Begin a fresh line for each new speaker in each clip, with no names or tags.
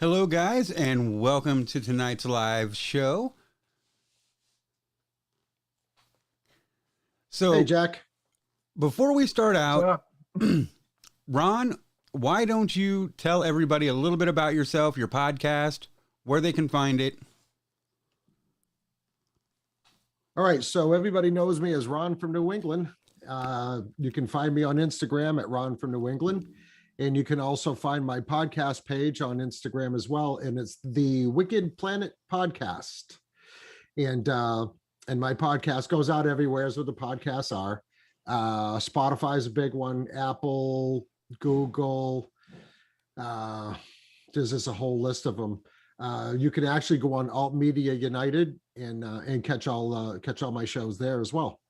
Hello, guys, and welcome to tonight's live show.
Hey,
So,
Jack.
before we start
What's
out,
up?
Ron, why don't you tell everybody a little bit about yourself, your podcast, where they can find it?
All right. So everybody knows me as Ron from New England. You can find me on Instagram at Ron from New England. And you can also find my podcast page on Instagram as well. And it's the Wicked Planet Podcast. And my podcast goes out everywhere as where the podcasts are. Spotify is a big one, Apple, Google. There's just a whole list of them. You can actually go on Alt Media United and catch all my shows there as well.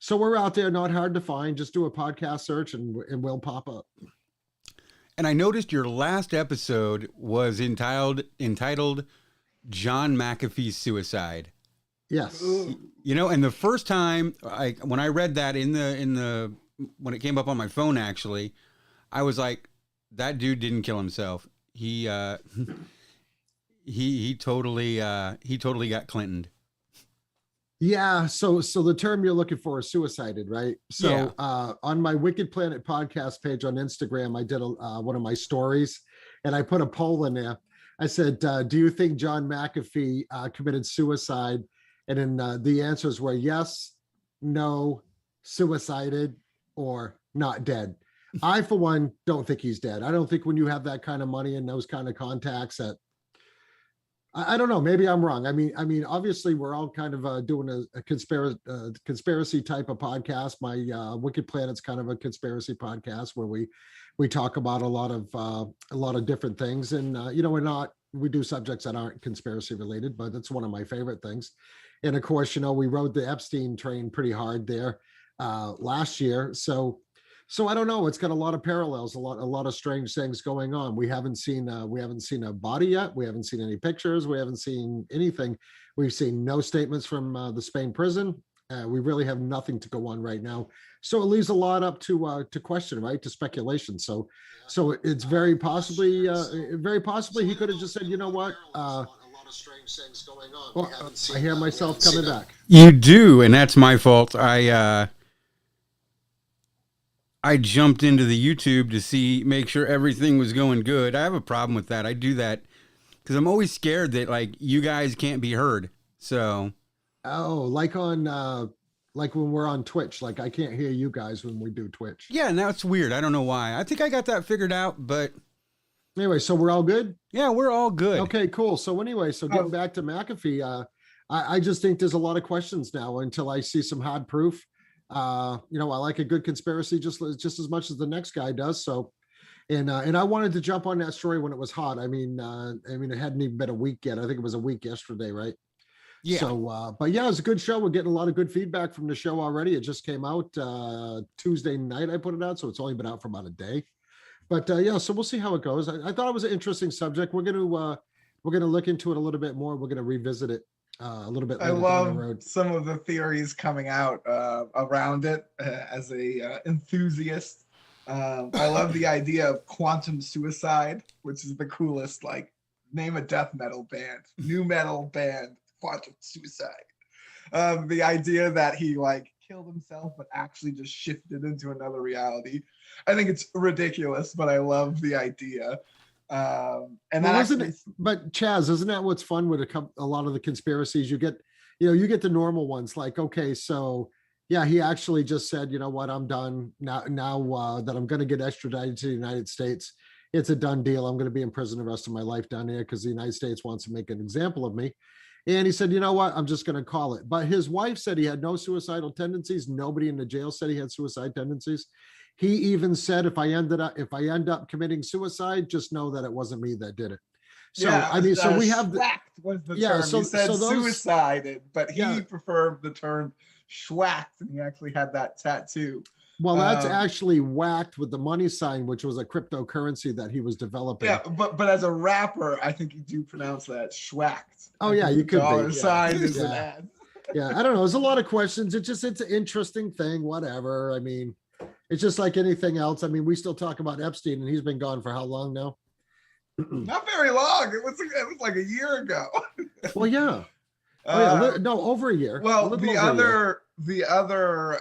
So we're out there, not hard to find. Just do a podcast search and we'll pop up.
And I noticed your last episode was entitled John McAfee's Suicide.
Yes.
You know, and the first time when I read that when it came up on my phone, actually, I was like, that dude didn't kill himself. He totally got Clintoned.
Yeah, so the term you're looking for is suicided, right? So
Yeah.
On my Wicked Planet podcast page on Instagram, I did one of my stories, and I put a poll in there. I said, "Do you think John McAfee committed suicide?" And then the answers were yes, no, suicided, or not dead. I, for one, don't think he's dead. I don't think when you have that kind of money and those kind of contacts that I don't know. Maybe I'm wrong. I mean, obviously, we're all kind of doing a conspiracy type of podcast. My Wicked Planet's kind of a conspiracy podcast where we talk about a lot of different things, and we do subjects that aren't conspiracy related, but that's one of my favorite things. And of course, we rode the Epstein train pretty hard there last year, so I don't know. It's got a lot of parallels, a lot of strange things going on. We haven't seen a body yet. We haven't seen any pictures. We haven't seen anything. We've seen no statements from the Spain prison. We really have nothing to go on right now. So it leaves a lot up to question, right? To speculation. So it's very possibly he could have just said, you know what? Well, I hear myself coming back.
You do, and that's my fault. I jumped into the YouTube to make sure everything was going good. I have a problem with that. I do that because I'm always scared that you guys can't be heard. So,
like when we're on Twitch, I can't hear you guys when we do Twitch.
yeah, and that's weird. I don't know why. I think I got that figured out, but
anyway, so we're all good.
Yeah, we're all good.
Okay, cool. So anyway, getting back to McAfee, I just think there's a lot of questions now until I see some hard proof. I like a good conspiracy just as much as the next guy does. So, and I wanted to jump on that story when it was hot. I mean, it hadn't even been a week yet. I think it was a week yesterday, right?
Yeah.
So, but yeah, it was a good show. We're getting a lot of good feedback from the show already. It just came out Tuesday night. I put it out, so it's only been out for about a day. But yeah, so we'll see how it goes. I thought it was an interesting subject. We're gonna look into it a little bit more. We're gonna revisit it a little bit later down the road.
Some of the theories coming out around it as a enthusiast. I love the idea of quantum suicide, which is the coolest. Name a death metal band, new metal band, quantum suicide. The idea that he killed himself but actually just shifted into another reality. I think it's ridiculous, but I love the idea. And
well, but Chaz, isn't that what's fun with a lot of the conspiracies? You get the normal ones okay, so yeah, he actually just said, you know what, I'm done now that I'm going to get extradited to the United States. It's a done deal. I'm going to be in prison the rest of my life down there because the United States wants to make an example of me. And he said, you know what, I'm just going to call it. But his wife said he had no suicidal tendencies. Nobody in the jail said he had suicide tendencies. He even said, if I end up committing suicide, just know that it wasn't me that did it. So
yeah,
so we have
was the
yeah.
term.
So
he said suicided, but he preferred the term schwacked, and he actually had that tattoo.
Well, that's actually whacked with the money sign, which was a cryptocurrency that he was developing.
Yeah, but as a rapper, I think you do pronounce that schwacked.
Oh yeah, you could
dollar
be.
sign is
yeah.
an ad.
Yeah, I don't know. There's a lot of questions. It's an interesting thing. Whatever. I mean, it's just like anything else. I mean, we still talk about Epstein, and he's been gone for how long now?
Not very long. It was like a year ago.
Well, yeah. Oh yeah, no, over a year. A
Well,
little over a year.
the other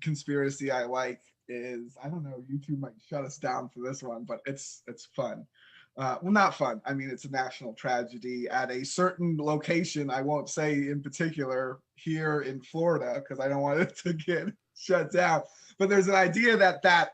conspiracy I like is, I don't know, YouTube might shut us down for this one, but it's fun. Well, not fun. I mean, it's a national tragedy at a certain location. I won't say in particular here in Florida because I don't want it to get shut down. But there's an idea that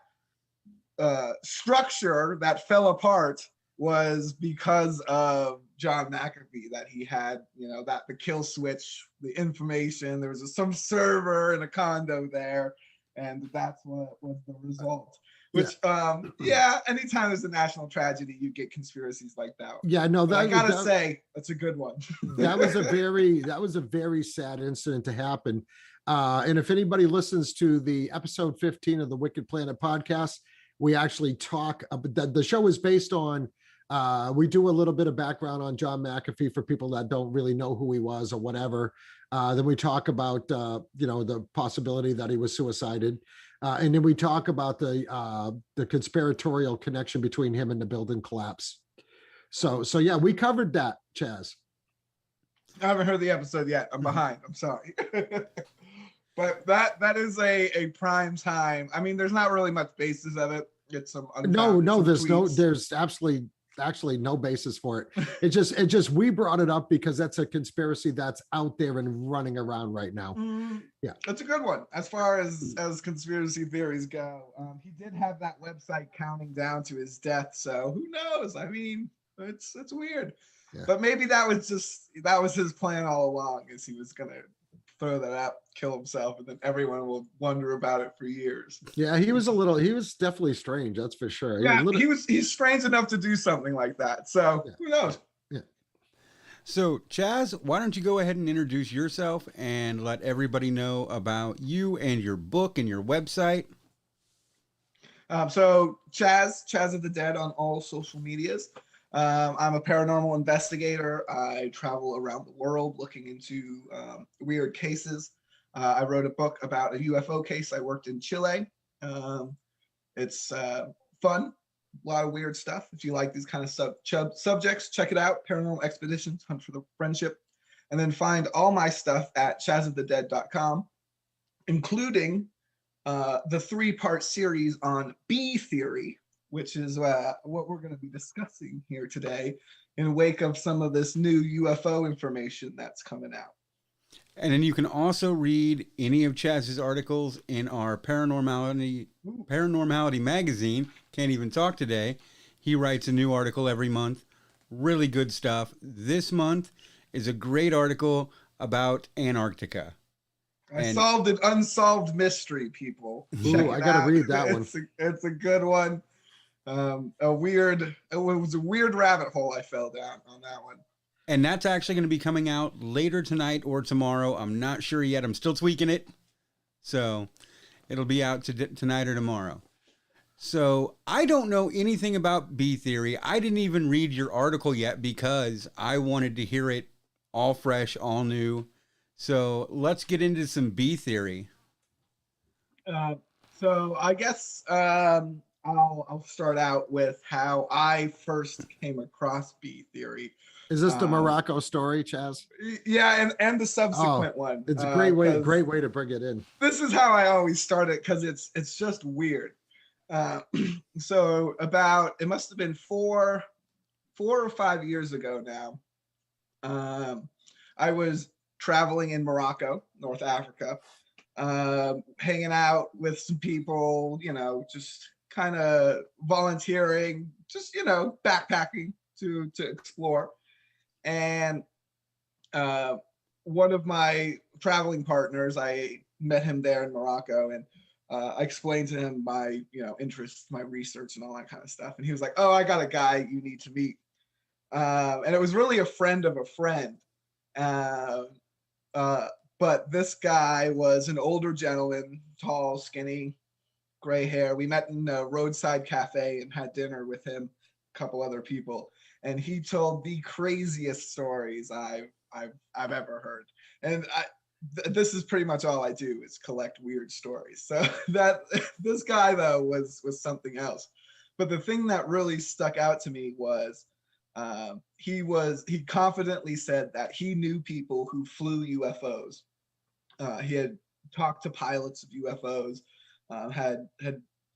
structure that fell apart was because of John McAfee, that he had, that the kill switch, the information, there was some server in a condo there, and that's what was the result. Which, anytime there's a national tragedy, you get conspiracies like that.
Yeah, no,
I gotta say, that's a good one.
that was a very sad incident to happen. And if anybody listens to the episode 15 of the Wicked Planet podcast, we actually talk. The show is based on. We do a little bit of background on John McAfee for people that don't really know who he was or whatever. Then we talk about the possibility that he was suicided, and then we talk about the conspiratorial connection between him and the building collapse. So yeah, we covered that, Chaz.
I haven't heard the episode yet. I'm behind. I'm sorry. But that is a prime time. I mean, there's not really much basis of it. It's some
there's actually no basis for it. It just we brought it up because that's a conspiracy that's out there and running around right now. Yeah,
that's a good one as far as conspiracy theories go. He did have that website counting down to his death, so who knows? I mean, it's weird. Yeah. But maybe that was his plan all along, is he was gonna throw that out, kill himself, and then everyone will wonder about it for years.
Yeah, he was definitely strange, that's for sure.
Yeah, he's strange enough to do something like that. So who knows?
Yeah. So Chaz, why don't you go ahead and introduce yourself and let everybody know about you and your book and your website.
So Chaz of the Dead on all social medias. I'm a paranormal investigator. I travel around the world looking into weird cases. I wrote a book about a UFO case I worked in Chile. It's fun, a lot of weird stuff. If you like these kind of subjects, check it out. Paranormal Expeditions, Hunt for the Friendship. And then find all my stuff at chazofthedead.com, including the 3-part series on B theory, which is what we're going to be discussing here today in wake of some of this new UFO information that's coming out.
And then you can also read any of Chaz's articles in our Paranormality magazine. Can't even talk today. He writes a new article every month. Really good stuff. This month is a great article about Antarctica.
I solved an unsolved mystery, people.
Ooh, I got to read that one.
It's a good one. It was a weird rabbit hole I fell down on that one.
And that's actually going to be coming out later tonight or tomorrow. I'm not sure yet. I'm still tweaking it. So it'll be out tonight or tomorrow. So I don't know anything about B theory. I didn't even read your article yet because I wanted to hear it all fresh, all new. So let's get into some B theory.
So I guess I'll start out with how I first came across B theory.
Is this the Morocco story, Chaz?
Yeah, and the subsequent one.
It's a great way to bring it in.
This is how I always start it because it's just weird. So it must have been 4 or 5 years ago now. I was traveling in Morocco, North Africa, hanging out with some people, just kind of volunteering, just, backpacking to explore. And one of my traveling partners, I met him there in Morocco, and I explained to him my, interests, my research and all that kind of stuff. And he was like, "Oh, I got a guy you need to meet." And it was really a friend of a friend. But this guy was an older gentleman, tall, skinny, gray hair. We met in a roadside cafe and had dinner with him, a couple other people. And he told the craziest stories I've ever heard. And this is pretty much all I do, is collect weird stories. So this guy though was something else. But the thing that really stuck out to me was he confidently said that he knew people who flew UFOs. He had talked to pilots of UFOs, had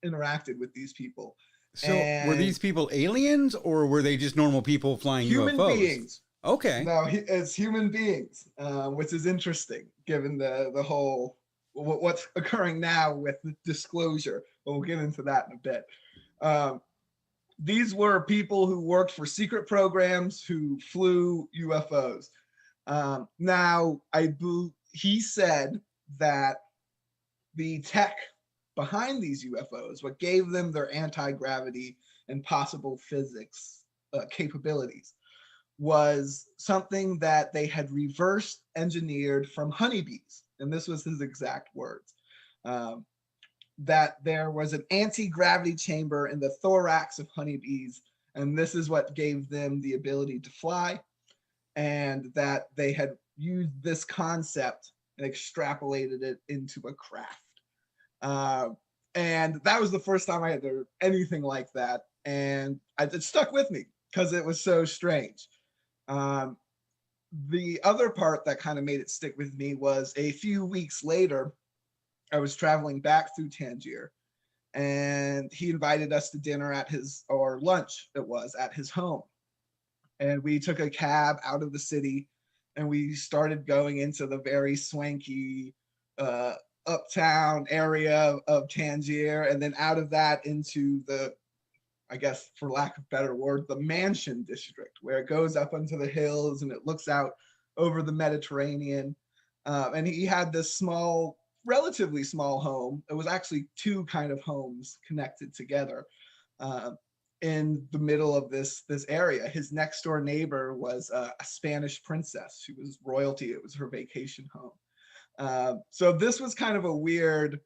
interacted with these people.
So were
And
these people aliens or were they just normal people flying
human
UFOs?
beings.
Okay.
No, it's human beings, which is interesting given the whole what's occurring now with the disclosure. But we'll get into that in a bit. These were people who worked for secret programs who flew UFOs. Now, he said that the tech behind these UFOs, what gave them their anti-gravity and possible physics capabilities, was something that they had reverse engineered from honeybees. And this was his exact words. That there was an anti-gravity chamber in the thorax of honeybees, and this is what gave them the ability to fly, and that they had used this concept and extrapolated it into a craft. And that was the first time I had heard anything like that, and it stuck with me because it was so strange. The other part that kind of made it stick with me was a few weeks later, I was traveling back through Tangier, and he invited us to dinner at or lunch, it was, at his home. And we took a cab out of the city, and we started going into the very swanky uptown area of Tangier, and then out of that into the, I guess, for lack of a better word, the Mansion District, where it goes up into the hills and it looks out over the Mediterranean. And he had this relatively small home. It was actually two kind of homes connected together in the middle of this area. His next door neighbor was a Spanish princess. She was royalty. It was her vacation home. So this was kind of a weird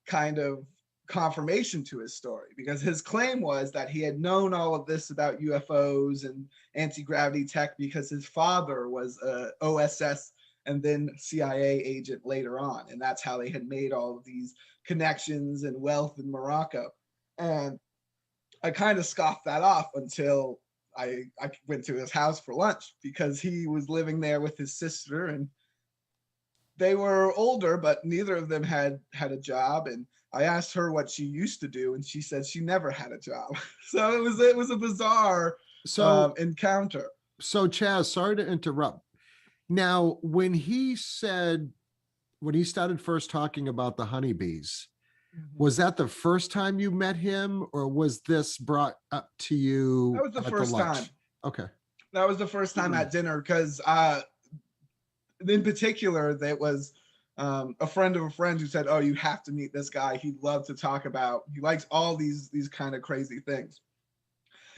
kind of confirmation to his story, because his claim was that he had known all of this about UFOs and anti-gravity tech because his father was a OSS and then CIA agent later on. And that's how they had made all of these connections and wealth in Morocco. And I kind of scoffed that off until I went to his house for lunch, because he was living there with his sister, and they were older, but neither of them had a job. And I asked her what she used to do, and she said she never had a job. So it was a bizarre encounter.
So Chaz, sorry to interrupt. Now, when he started first talking about the honeybees, was that the first time you met him, or was this brought up to you?
That was the first time.
Okay.
That was the first time at dinner, because in particular, that was a friend of a friend who said, "Oh, you have to meet this guy. He'd love to talk about. He likes all these kind of crazy things."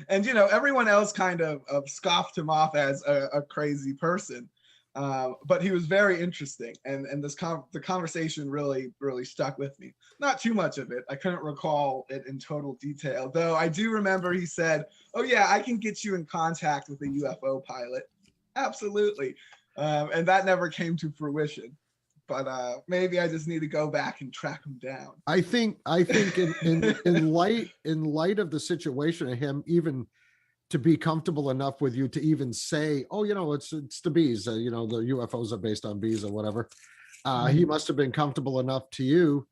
And everyone else kind of scoffed him off as a crazy person, but he was very interesting, and the conversation really stuck with me. Not too much of it. I couldn't recall it in total detail, though I do remember he said, "Oh yeah, I can get you in contact with a UFO pilot." Absolutely. And that never came to fruition, but maybe I just need to go back and track him down.
I think in light of the situation of him even to be comfortable enough with you to even say, "Oh, it's the bees, the UFOs are based on bees," or whatever. He must have been comfortable enough to you.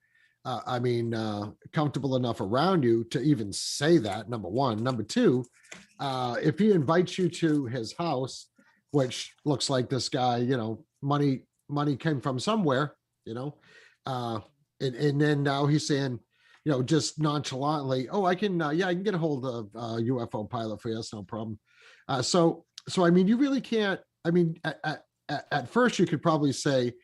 Comfortable enough around you to even say that, number one. Number two, if he invites you to his house, which looks like this guy, money came from somewhere, and then now he's saying, just nonchalantly, "Oh, I can get a hold of a UFO pilot for you. That's no problem." So I mean, you really can't. I mean, at first you could probably say,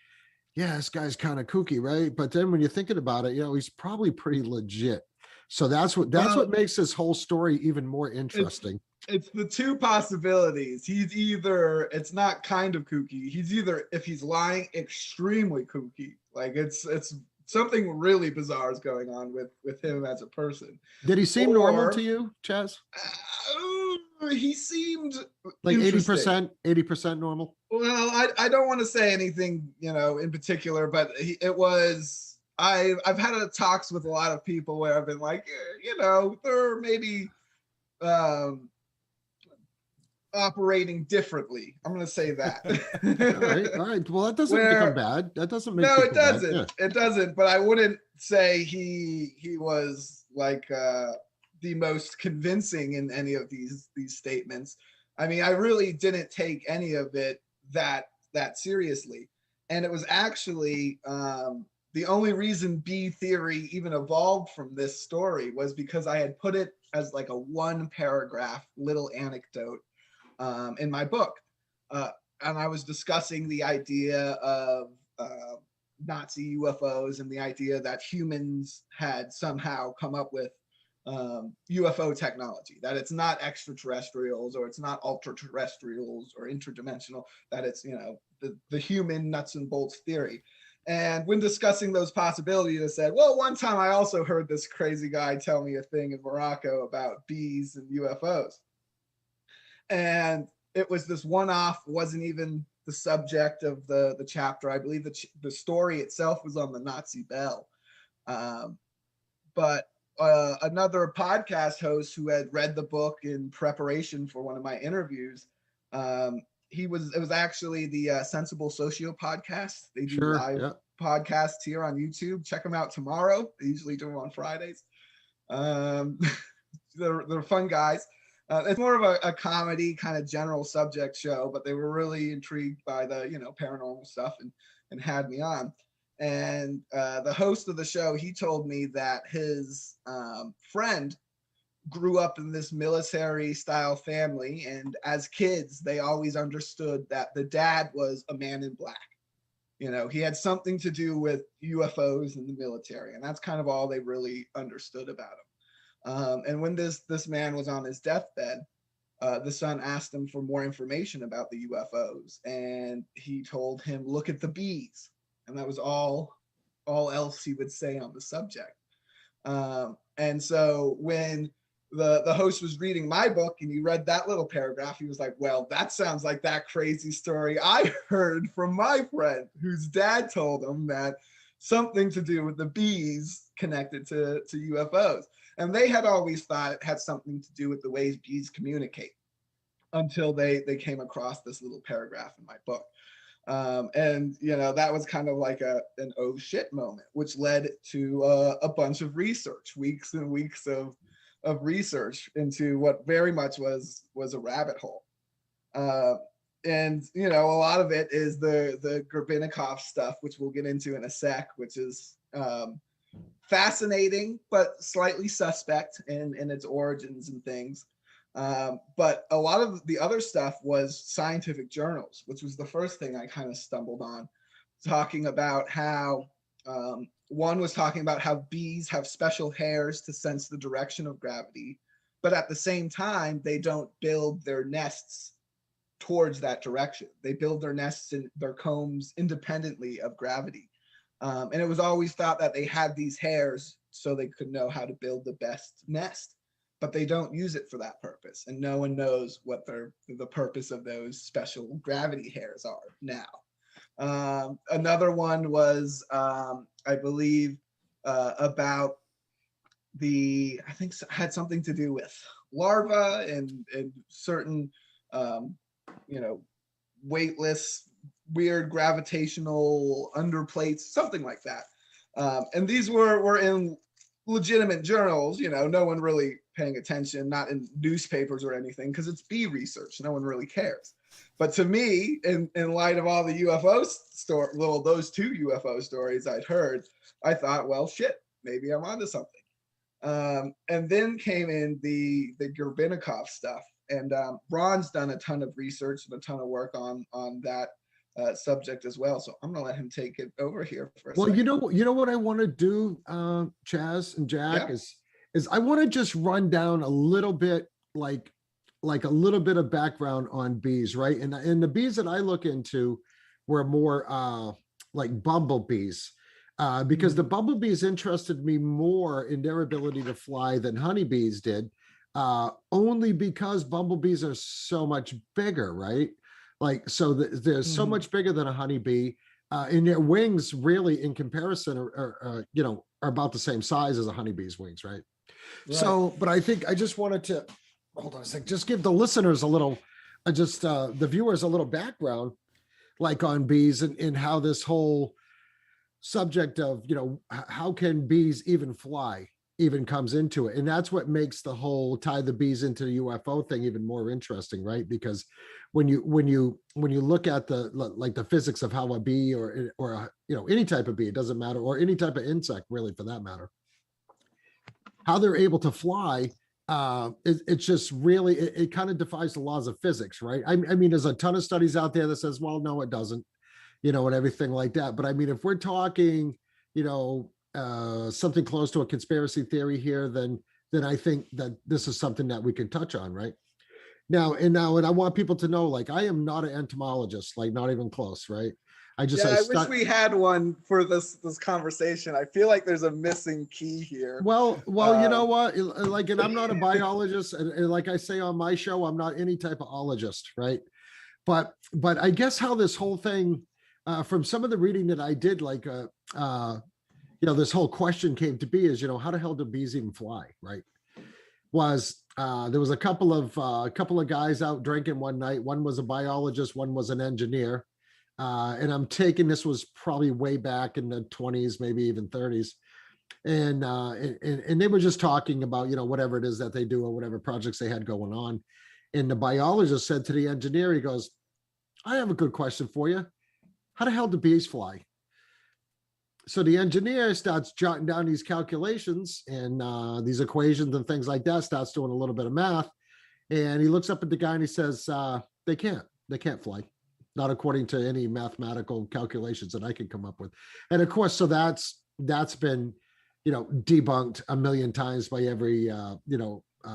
"Yeah, this guy's kind of kooky, right?" But then when you're thinking about it, he's probably pretty legit. So that's what makes this whole story even more interesting.
It's the two possibilities. He's either, it's not kind of kooky. He's either, if he's lying, extremely kooky. Like it's something really bizarre is going on with him as a person.
Did he seem normal to you, Chaz?
He seemed
like 80% normal.
Well, I don't want to say anything, in particular, but I've had talks with a lot of people where I've been like, you know, they're maybe um, operating differently. I'm going to say that.
All right. Well, that doesn't make them
Where
bad. That doesn't make
no, it
people bad.
doesn't.
Yeah.
It doesn't. But I wouldn't say he was like the most convincing in any of these statements. I mean, I really didn't take any of it that seriously, and it was actually the only reason B theory even evolved from this story was because I had put it as like a one paragraph little anecdote in my book. And I was discussing the idea of Nazi UFOs and the idea that humans had somehow come up with UFO technology, that it's not extraterrestrials or it's not ultra terrestrials or interdimensional, that it's, you know, the human nuts and bolts theory. And when discussing those possibilities, I said, well, one time I also heard this crazy guy tell me a thing in Morocco about bees and UFOs. And it was this one-off, wasn't even the subject of the chapter. I believe the story itself was on the Nazi Bell. But another podcast host who had read the book in preparation for one of my interviews, it was actually the Sensible Socio podcast. They do live podcasts here on YouTube. Check them out tomorrow. They usually do them on Fridays. They're fun guys. It's more of a comedy kind of general subject show, but they were really intrigued by the, you know, paranormal stuff and had me on. And the host of the show, he told me that his friend grew up in this military style family. And as kids, they always understood that the dad was a man in black. You know, he had something to do with UFOs in the military. And that's kind of all they really understood about him. And when this man was on his deathbed, the son asked him for more information about the UFOs, and he told him, "Look at the bees," and that was all else he would say on the subject. And so when the host was reading my book and he read that little paragraph, he was like, "Well, that sounds like that crazy story I heard from my friend whose dad told him that something to do with the bees connected to UFOs." And they had always thought it had something to do with the ways bees communicate until they came across this little paragraph in my book. And, you know, that was kind of like an oh shit moment, which led to a bunch of research, weeks and weeks of research into what very much was a rabbit hole. And, you know, a lot of it is the Gorbachev stuff, which we'll get into in a sec, which is fascinating, but slightly suspect in its origins and things. But a lot of the other stuff was scientific journals, which was the first thing I kind of stumbled on, talking about how one was talking about how bees have special hairs to sense the direction of gravity, but at the same time, they don't build their nests towards that direction. They build their nests and their combs independently of gravity. And it was always thought that they had these hairs so they could know how to build the best nest, but they don't use it for that purpose. And no one knows what the purpose of those special gravity hairs are now. Another one was, I believe, about I think had something to do with larvae and certain, you know, weightless, weird gravitational underplates, something like that. And these were in legitimate journals, you know, no one really paying attention, not in newspapers or anything, because it's bee research. No one really cares. But to me, in light of all the UFO those two UFO stories I'd heard, I thought, well, shit, maybe I'm onto something. And then came in the Gorbachev stuff. And Ron's done a ton of research and a ton of work on that subject as well. So I'm gonna let him take it over here for a second.
You know what I want to do, Chaz and Jack, is I want to just run down a little bit, like a little bit of background on bees, right? And the bees that I look into were more like bumblebees. Because the bumblebees interested me more in their ability to fly than honeybees did, only because bumblebees are so much bigger, right? Like, so they're so much bigger than a honeybee. and their wings really in comparison are are about the same size as a honeybee's wings, right? So, but I think I just wanted to hold on a sec, just give the listeners a little, the viewers a little background, like on bees and how this whole subject of, how can bees even fly even comes into it. And that's what makes the whole tie the bees into the UFO thing even more interesting, right? Because when you look at the physics of how a bee or any type of bee, it doesn't matter, or any type of insect really for that matter, how they're able to fly, it's just really, it kind of defies the laws of physics, right? I mean, there's a ton of studies out there that says, well, no, it doesn't, and everything like that. But I mean, if we're talking, something close to a conspiracy theory here, then I think that this is something that we can touch on, right? Now, and I want people to know, like, I am not an entomologist, like not even close, right? I
wish we had one for this conversation. I feel like there's a missing key here.
Well, you know what? Like, and I'm not a biologist, and like I say on my show, I'm not any type of ologist, right? But I guess how this whole thing, from some of the reading that I did, like, this whole question came to be is, how the hell do bees even fly, right? There was a couple of guys out drinking one night. One was a biologist, one was an engineer. And I'm taking, this was probably way back in the 20s, maybe even 30s. And they were just talking about, whatever it is that they do or whatever projects they had going on. And the biologist said to the engineer, he goes, I have a good question for you. How the hell do bees fly? So the engineer starts jotting down these calculations and these equations and things like that, starts doing a little bit of math. And he looks up at the guy and he says, they can't fly. Not according to any mathematical calculations that I can come up with. And of course, so that's been, debunked a million times by every,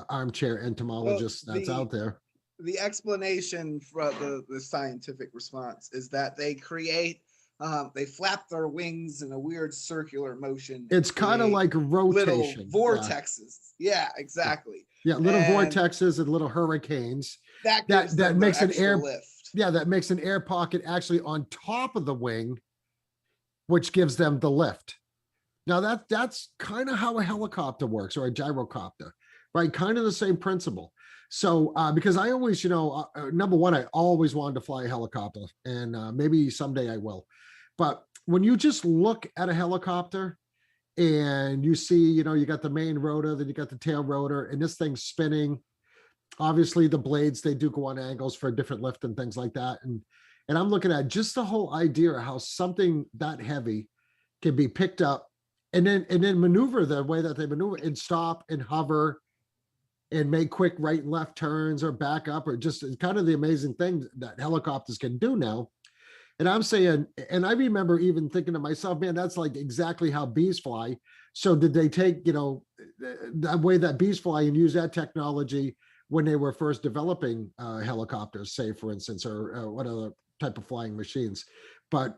armchair entomologist that's out there.
The explanation for the scientific response is that they flap their wings in a weird circular motion.
It's kind of like rotation.
Little vortexes. Yeah, exactly.
Yeah, little vortexes and little hurricanes.
That
makes an air
lift.
Yeah, that makes an air pocket actually on top of the wing, which gives them the lift. Now that's kind of how a helicopter works, or a gyrocopter, right? Kind of the same principle. So because I always, number one, I always wanted to fly a helicopter, and maybe someday I will. But when you just look at a helicopter and you see, you got the main rotor, then you got the tail rotor, and this thing's spinning. Obviously the blades, they do go on angles for a different lift and things like that. And I'm looking at just the whole idea of how something that heavy can be picked up and then maneuver the way that they maneuver and stop and hover and make quick right and left turns or back up, or just kind of the amazing thing that helicopters can do now. And I'm saying, and I remember even thinking to myself, man, that's like exactly how bees fly. So did they take, that way that bees fly and use that technology when they were first developing helicopters, say, for instance, or what other type of flying machines? But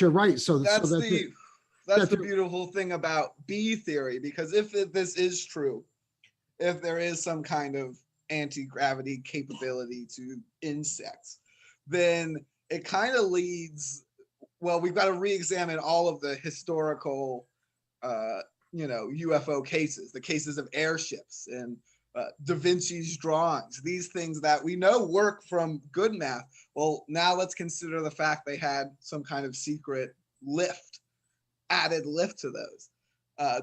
you're right. So
that's the beautiful thing about bee theory, because if this is true, if there is some kind of anti-gravity capability to insects, then it kind of leads, well, we've got to re-examine all of the historical, UFO cases, the cases of airships and Da Vinci's drawings, these things that we know work from good math. Well, now let's consider the fact they had some kind of secret added lift to those.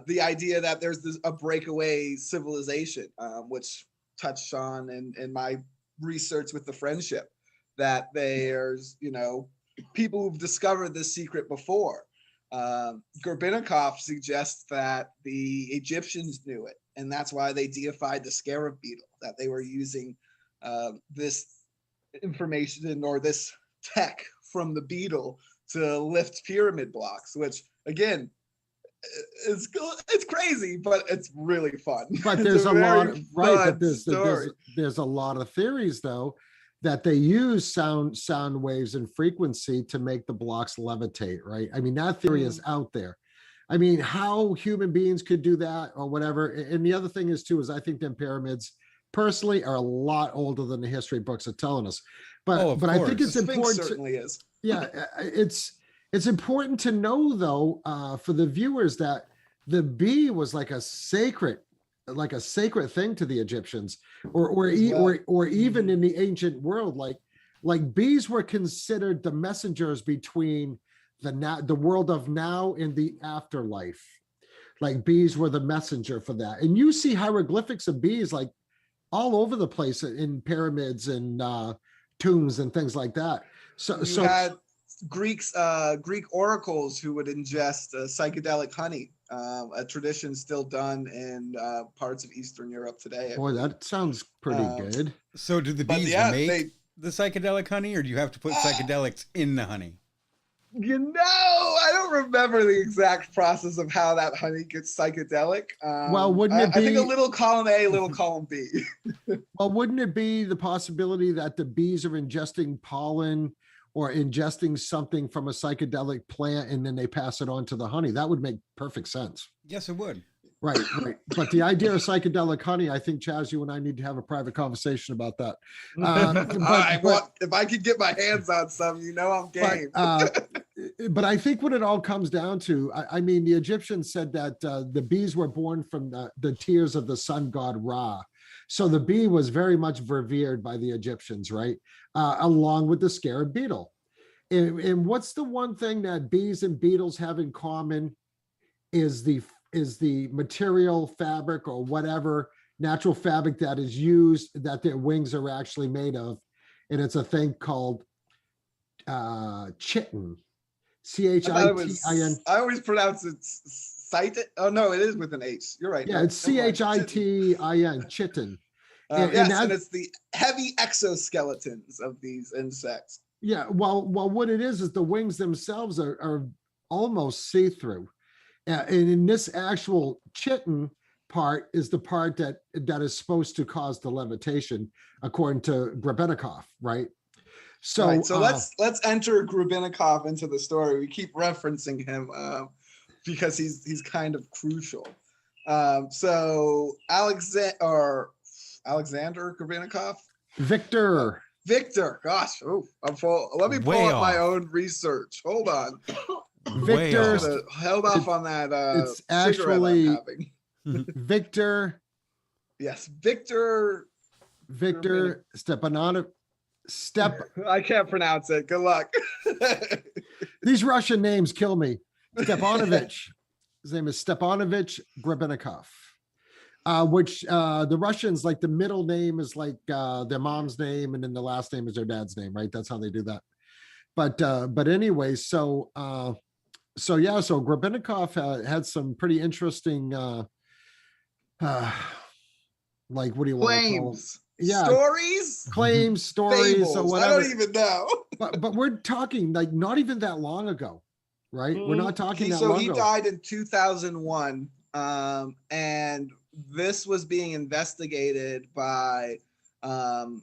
The idea that there's a breakaway civilization, which touched on in my research with the friendship, that there's, people who've discovered this secret before. Gorbachev suggests that the Egyptians knew it, and that's why they deified the scarab beetle, that they were using this information or this tech from the beetle to lift pyramid blocks, which again, it's crazy, but it's really fun.
But there's a lot of, right, but there's a lot of theories though that they use sound waves and frequency to make the blocks levitate, right? I mean, that theory is out there. I mean, how human beings could do that or whatever. And the other thing is too, is I think them pyramids personally are a lot older than the history books are telling us. But I think it's important.
Certainly is.
Yeah, It's important to know, though, for the viewers, that the bee was like a sacred thing to the Egyptians, or even in the ancient world, like bees were considered the messengers between the world of now and the afterlife. Like bees were the messenger for that, and you see hieroglyphics of bees like all over the place in pyramids and tombs and things like that.
You had Greek oracles who would ingest psychedelic honey, a tradition still done in parts of Eastern Europe today.
Boy, that sounds pretty good.
So do the bees make the psychedelic honey, or do you have to put psychedelics in the honey?
I don't remember the exact process of how that honey gets psychedelic.
Well, wouldn't it be?
I think a little column A, little column B.
Well, wouldn't it be the possibility that the bees are ingesting pollen or ingesting something from a psychedelic plant and then they pass it on to the honey? That would make perfect sense.
Yes, it would.
Right. But the idea of psychedelic honey, I think, Chaz, you and I need to have a private conversation about that.
If I could get my hands on some, I'm game.
But I think what it all comes down to, I mean, the Egyptians said that the bees were born from the tears of the sun god Ra. So the bee was very much revered by the Egyptians, right? Along with the scarab beetle. And what's the one thing that bees and beetles have in common is the material, fabric, or whatever natural fabric that is used, that their wings are actually made of. And it's a thing called chitin. CHITIN.
I always pronounce it cited. Oh no, it is with an H. You're right.
Yeah, it's CHITIN, chitin.
And it's the heavy exoskeletons of these insects.
Yeah, well, what it is the wings themselves are almost see-through. And in this actual chitin part is the part that is supposed to cause the levitation, according to Grebennikov, right? So,
right, so let's enter Grebennikov into the story. We keep referencing him because he's kind of crucial. So Alexander Grebennikov,
Victor.
Gosh, let me pull up my own research. Hold on.
Victor
held off on that.
It's actually Victor.
Yes, Victor
Stepanov.
I can't pronounce it. Good luck.
These Russian names kill me. Stepanovich. His name is Stepanovich Grebennikov. Which the Russians, like, the middle name is like their mom's name, and then the last name is their dad's name, right? That's how they do that. But anyway, so Grebennikov had some pretty interesting like, what do you want to call them? Yeah, claims, stories,
fables.
or whatever.
I don't even know.
but we're talking like not even that long ago, right? We're not talking that long ago.
So he died in 2001, and this was being investigated by KeelyNet,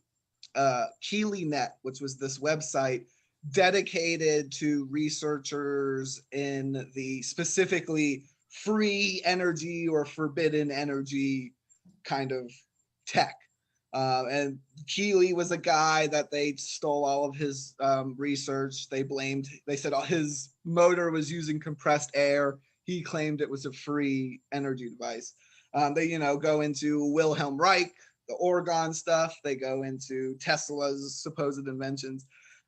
which was this website dedicated to researchers in the specifically free energy or forbidden energy kind of tech. And Keely was a guy that they stole all of his research. They said all his motor was using compressed air. He claimed it was a free energy device. They, go into Wilhelm Reich, the orgone stuff. They go into Tesla's supposed inventions.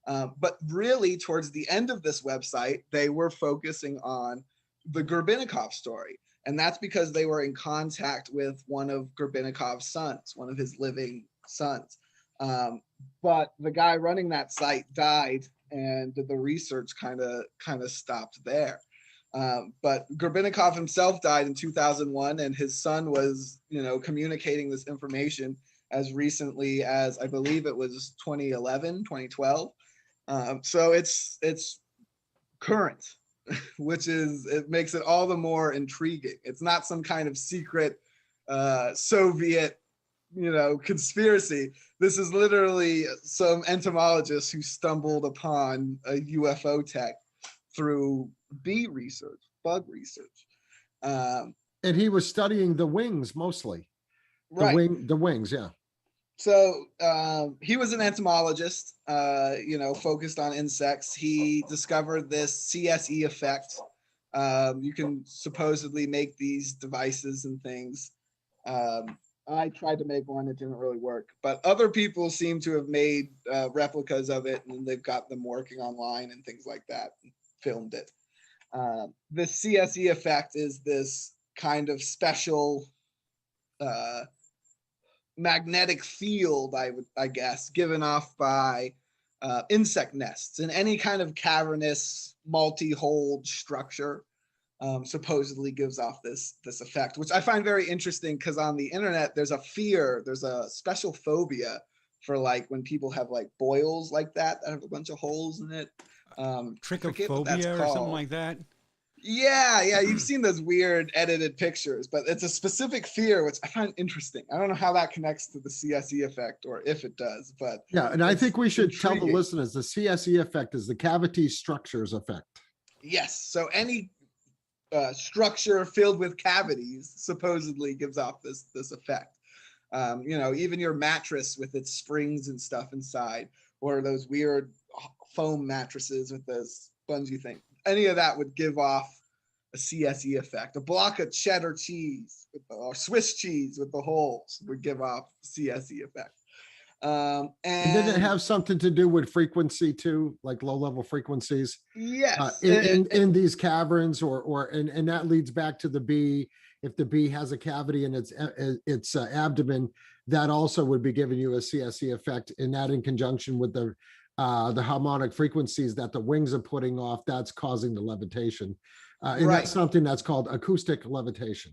But really, towards the end of this website, they were focusing on the Grebennikov story. And that's because they were in contact with one of Grebennikov's sons, one of his living sons. But the guy running that site died, and the research kind of stopped there. But Grebennikov himself died in 2001, and his son was, communicating this information as recently as, I believe it was 2011, 2012. So it's current. Which it makes it all the more intriguing. It's not some kind of secret Soviet, conspiracy. This is literally some entomologist who stumbled upon a UFO tech through bee research, bug research.
And he was studying the wings mostly.
Right.
The wings, yeah.
So he was an entomologist, focused on insects. He discovered this CSE effect. You can supposedly make these devices and things. I tried to make one, it didn't really work, but other people seem to have made replicas of it, and they've got them working online and things like that, and filmed it. The CSE effect is this kind of special magnetic field, I guess, given off by insect nests in any kind of cavernous multi-hold structure. Supposedly gives off this effect, which I find very interesting because on the internet there's a special phobia for like when people have like boils like that have a bunch of holes in it. Forget what that's
Trichophobia or something
called.
like that.
Yeah, you've seen those weird edited pictures, but it's a specific fear which I find interesting. I don't know how that connects to the CSE effect or if it does, but
Yeah, and I think we should tell the
intriguing.
listeners the CSE effect is the cavity structures effect.
Yes, so any structure filled with cavities supposedly gives off this effect. Even your mattress with its springs and stuff inside, or those weird foam mattresses with those spongy thing. Any of that would give off a CSE effect. A block of cheddar cheese or Swiss cheese with the holes would give off CSE effect.
And did it have something to do with frequency too, like low level frequencies?
Yes,
in these caverns, and that leads back to the bee. If the bee has a cavity in its abdomen, that also would be giving you a CSE effect, and that in conjunction with the harmonic frequencies that the wings are putting off, that's causing the levitation. And
right.
That's something that's called acoustic levitation.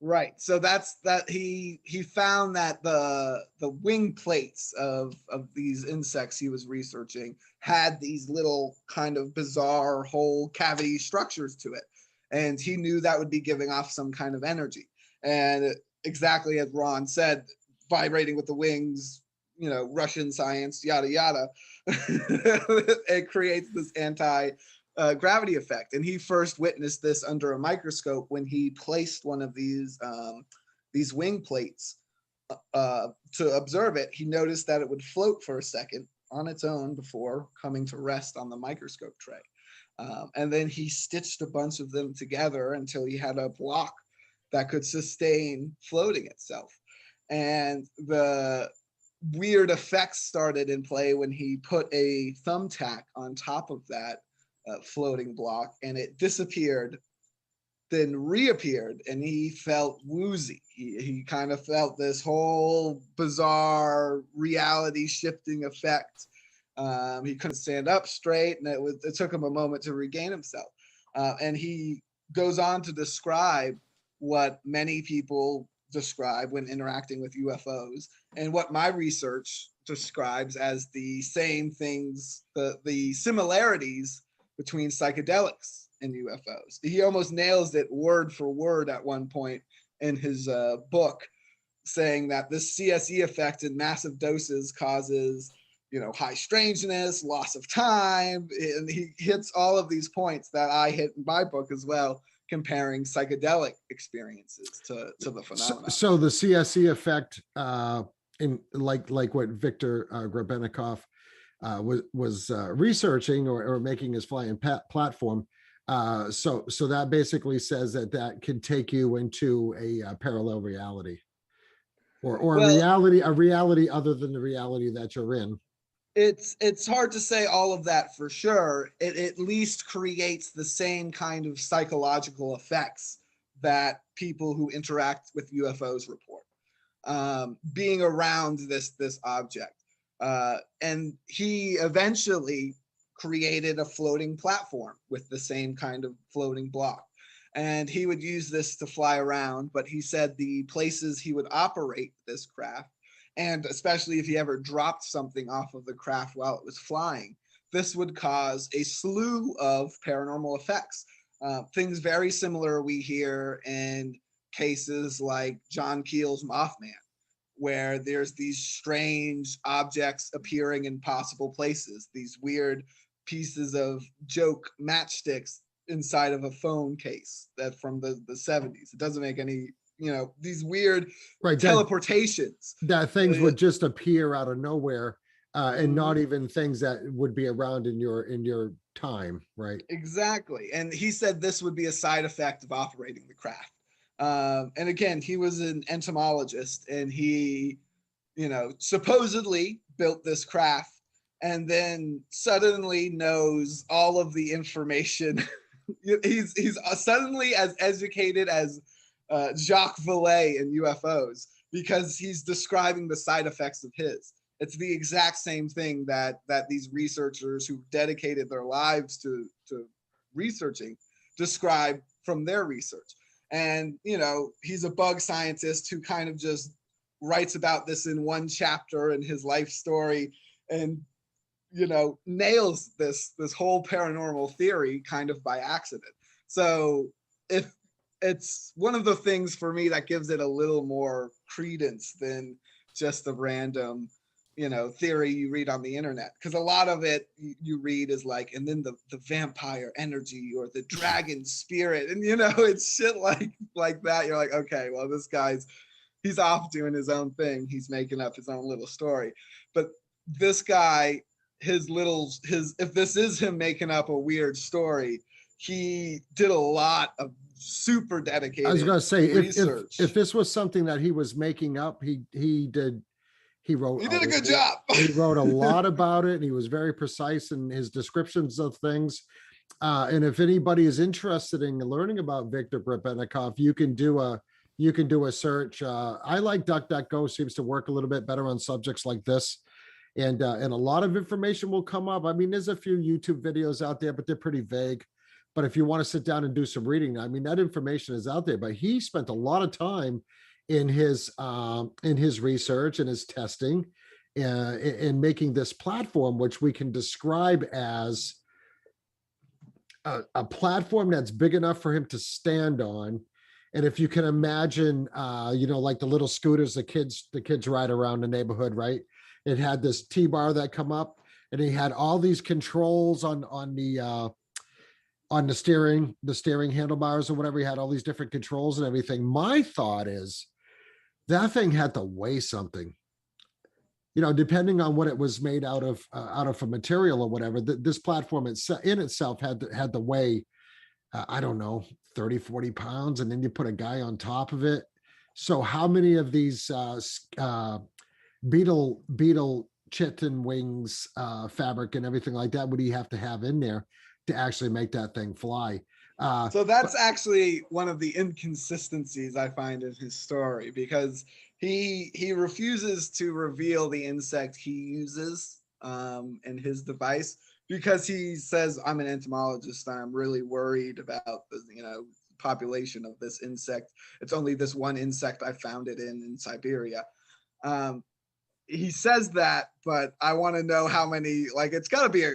Right. So that's that he found that the wing plates of these insects he was researching had these little kind of bizarre whole cavity structures to it. And he knew that would be giving off some kind of energy. And exactly as Ron said, vibrating with the wings, Russian science, yada yada, it creates this gravity effect. And he first witnessed this under a microscope when he placed one of these wing plates to observe it. He noticed that it would float for a second on its own before coming to rest on the microscope tray. And then he stitched a bunch of them together until he had a block that could sustain floating itself. And the weird effects started in play when he put a thumbtack on top of that floating block, and it disappeared, then reappeared, and he felt woozy. He kind of felt this whole bizarre reality shifting effect. He couldn't stand up straight, and it took him a moment to regain himself. And he goes on to describe what many people describe when interacting with UFOs, and what my research describes as the same things, the similarities between psychedelics and UFOs. He almost nails it word for word at one point in his book, saying that this CSE effect in massive doses causes, high strangeness, loss of time, and he hits all of these points that I hit in my book as well, comparing psychedelic experiences to the phenomenon.
So the CSE effect, in like what Victor Grebennikov was researching or making his flying platform. So that basically says that can take you into a parallel reality, or a reality other than the reality that you're in.
It's hard to say all of that for sure. It at least creates the same kind of psychological effects that people who interact with UFOs report. Being around this object. And he eventually created a floating platform with the same kind of floating block. And he would use this to fly around, but he said the places he would operate this craft, and especially if he ever dropped something off of the craft while it was flying, this would cause a slew of paranormal effects. Things very similar we hear in cases like John Keel's Mothman, where there's these strange objects appearing in possible places, these weird pieces of joke matchsticks inside of a phone case that from the 70s. It doesn't make any these weird
Right.
teleportations.
That things would just appear out of nowhere, and not
Mhm.
even things that would be around in your time, right?
Exactly. And he said this would be a side effect of operating the craft. And again, he was an entomologist, and he, supposedly built this craft and then suddenly knows all of the information. he's suddenly as educated as Jacques Vallée in UFOs, because he's describing the side effects of his. It's the exact same thing that these researchers who dedicated their lives to researching describe from their research. And he's a bug scientist who kind of just writes about this in one chapter in his life story, and nails this whole paranormal theory kind of by accident. So if it's one of the things for me that gives it a little more credence than just a random theory you read on the internet, because a lot of it you read is like, and then the vampire energy or the dragon spirit, and it's shit like that. You're like, okay, well, this guy's he's off doing his own thing, he's making up his own little story. But this guy, if this is him making up a weird story, he did a lot of super dedicated
I was going to say,
research.
if this was something that he was making up, he wrote
He did a good job.
He wrote a lot about it, and he was very precise in his descriptions of things. And if anybody is interested in learning about Viktor Grebennikov, you can do a search. I like DuckDuckGo, seems to work a little bit better on subjects like this. And a lot of information will come up. I mean, there's a few YouTube videos out there, but they're pretty vague. But if you want to sit down and do some reading, I mean, that information is out there. But he spent a lot of time in his research and his testing, in making this platform, which we can describe as a platform that's big enough for him to stand on. And if you can imagine, like the little scooters the kids ride around the neighborhood, right? It had this T-bar that come up, and he had all these controls on the steering handlebars or whatever. He had all these different controls and everything. My thought is that thing had to weigh something, depending on what it was made out of a material or whatever. This platform in itself had to weigh, I don't know, 30, 40 pounds. And then you put a guy on top of it. So how many of these beetle chitin wings, fabric and everything like that would he have to have in there to actually make that thing fly?
So that's actually one of the inconsistencies I find in his story, because he refuses to reveal the insect he uses in his device, because he says, I'm an entomologist and I'm really worried about the population of this insect. It's only this one insect I found it in Siberia. He says that, but I want to know how many, it's got to be a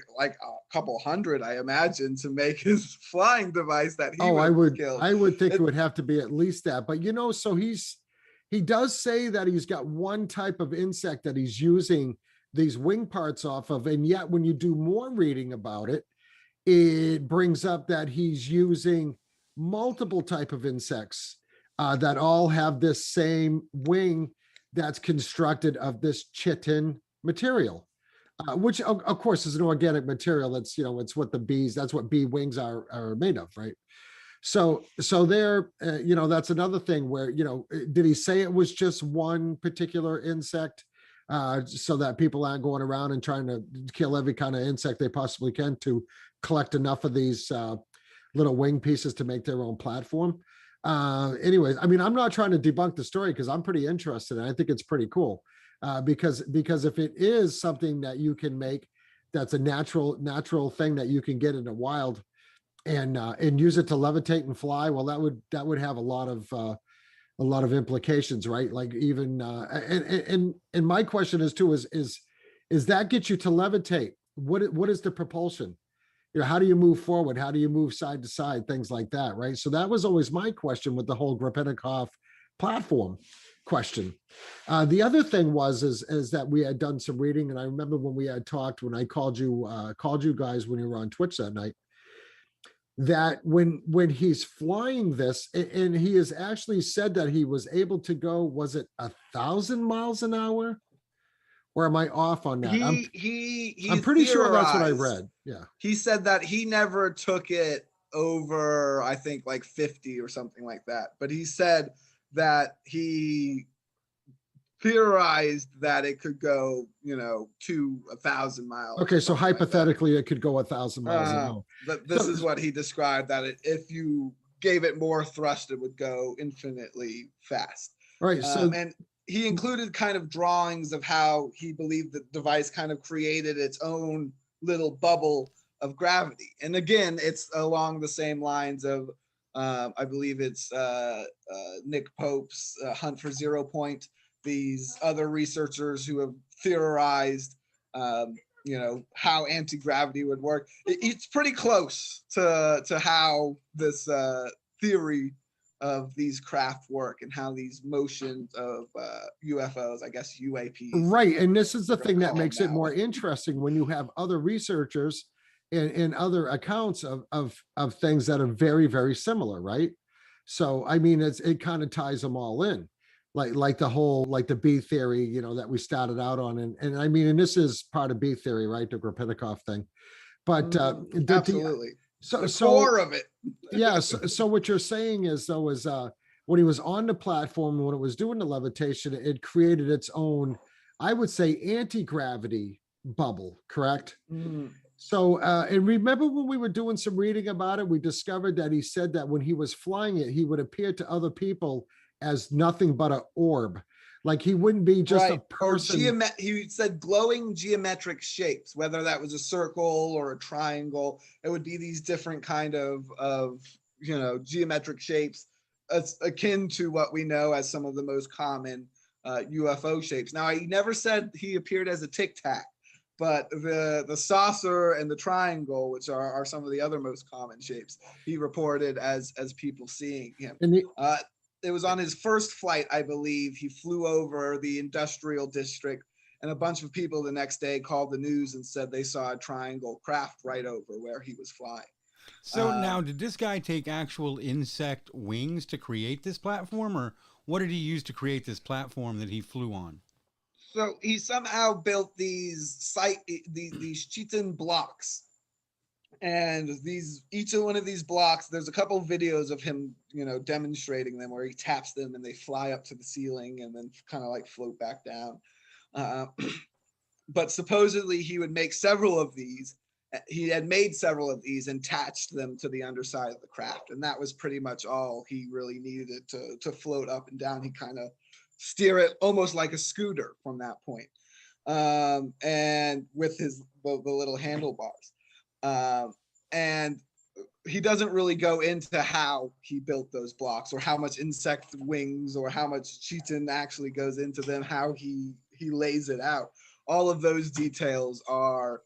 couple hundred, I imagine, to make his flying device that he
would
kill.
I would think it would have to be at least that. But so he does say that he's got one type of insect that he's using these wing parts off of, and yet when you do more reading about it, it brings up that he's using multiple type of insects that all have this same wing that's constructed of this chitin material, which of course is an organic material. That's, it's what that's what bee wings are made of, right? So there, that's another thing where, did he say it was just one particular insect, so that people aren't going around and trying to kill every kind of insect they possibly can to collect enough of these little wing pieces to make their own platform? Anyways, I mean, I'm not trying to debunk the story, because I'm pretty interested and I think it's pretty cool, because if it is something that you can make, that's a natural thing that you can get in the wild and use it to levitate and fly, well, that would have a lot of implications, right? Like even and my question is too, is that get you to levitate? What is the propulsion? How do you move forward? How do you move side to side? Things like that, right? So that was always my question with the whole Grebennikov platform question. The other thing is that we had done some reading, and I remember when we had talked, when I called you guys when you were on Twitch that night, that when he's flying this, and he has actually said that he was able to go, was it 1,000 miles an hour? Or am I off on that? I'm pretty sure that's what I read. Yeah.
He said that he never took it over, I think, like 50 or something like that. But he said that he theorized that it could go, to 1,000 miles.
Okay, so hypothetically, it could go 1,000 miles an hour.
But this is what he described, that if you gave it more thrust, it would go infinitely fast.
Right. So
and he included kind of drawings of how he believed the device kind of created its own little bubble of gravity. And again, it's along the same lines of, I believe it's Nick Pope's Hunt for Zero Point, these other researchers who have theorized, how anti-gravity would work. It's pretty close to how this theory of these craft work and how these motions of UFOs, I guess UAPs.
Right. And this is the thing that makes it more interesting when you have other researchers and other accounts of things that are very, very similar, right? So, I mean, it kind of ties them all in. Like the whole, like the B theory, that we started out on. And I mean, and this is part of B theory, right? The Grapitikov thing. But
absolutely.
So
the core of it.
Yeah. So what you're saying is, though, is when he was on the platform, when it was doing the levitation, it created its own, I would say, anti-gravity bubble, correct?
Mm.
So, and remember when we were doing some reading about it, we discovered that he said that when he was flying it, he would appear to other people as nothing but an orb. Like he wouldn't be just a person.
He said glowing geometric shapes, whether that was a circle or a triangle. It would be these different kind of geometric shapes, akin to what we know as some of the most common UFO shapes. Now, he never said he appeared as a tic tac, but the saucer and the triangle, which are some of the other most common shapes, he reported as people seeing him. It was on his first flight, I believe. He flew over the industrial district, and a bunch of people the next day called the news and said they saw a triangle craft right over where he was flying.
So now, did this guy take actual insect wings to create this platform, or what did he use to create this platform that he flew on?
So he somehow built these chitin blocks. And each one of these blocks, there's a couple of videos of him, demonstrating them where he taps them and they fly up to the ceiling and then kind of like float back down. But supposedly he would make several of these. He had made several of these and attached them to the underside of the craft. And that was pretty much all he really needed to float up and down. He kind of steer it almost like a scooter from that point. And with the little handlebars. And he doesn't really go into how he built those blocks or how much insect wings or how much chitin actually goes into them, how he lays it out. All of those details are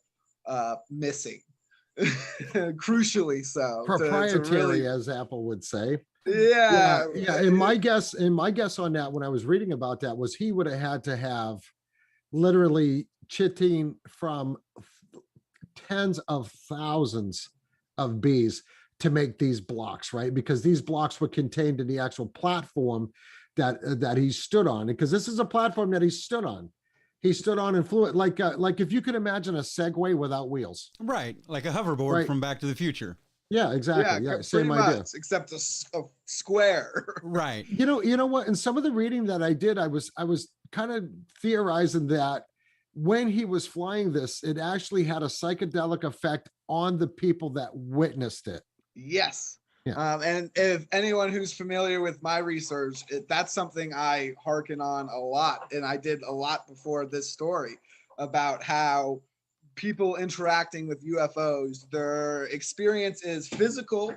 missing, crucially so.
Proprietary, as Apple would say.
Yeah.
And my guess on that, when I was reading about that, was he would have had to have literally chitin from tens of thousands of bees to make these blocks, right? Because these blocks were contained in the actual platform that he stood on. Because this is a platform that he stood on. He stood on and flew it like if you could imagine a Segway without wheels.
Right, like a hoverboard from Back to the Future.
Yeah, exactly. Yeah, same idea.
Except a square.
Right.
You know what? In some of the reading that I did, I was kind of theorizing that when he was flying this, it actually had a psychedelic effect on the people that witnessed it.
Yes.
Yeah.
And if anyone who's familiar with my research, that's something I hearken on a lot. And I did a lot before this story about how people interacting with UFOs, their experience is physical,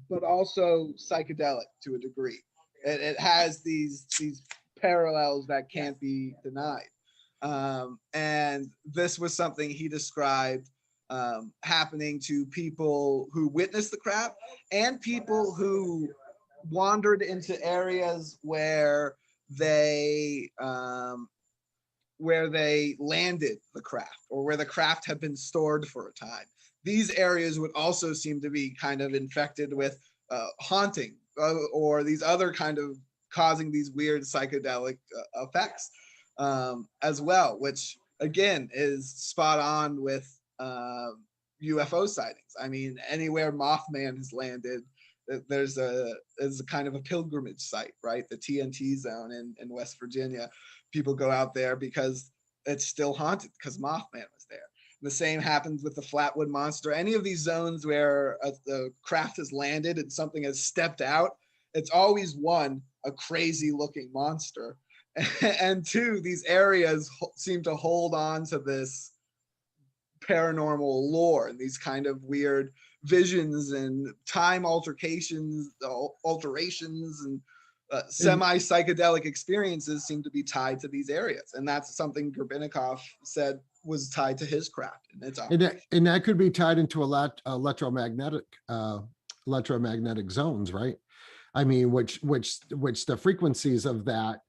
but also psychedelic to a degree. It has these parallels that can't be denied. And this was something he described happening to people who witnessed the craft and people who wandered into areas where they landed the craft or where the craft had been stored for a time. these areas would also seem to be kind of infected with haunting or these other kind of causing these weird psychedelic effects as well, which again is spot on with UFO sightings. I mean, anywhere Mothman has landed, there's a kind of a pilgrimage site, right? The TNT zone in West Virginia. People go out there because it's still haunted because Mothman was there. The same happens with the Flatwood Monster. Any of these zones where the craft has landed and something has stepped out, it's always one, a crazy looking monster, and two, these areas seem to hold on to this paranormal lore and these kind of weird visions and time alterations and semi-psychedelic experiences seem to be tied to these areas. And that's something Gorbachev said was tied to his craft.
And that could be tied into electromagnetic zones, right? I mean, which the frequencies of that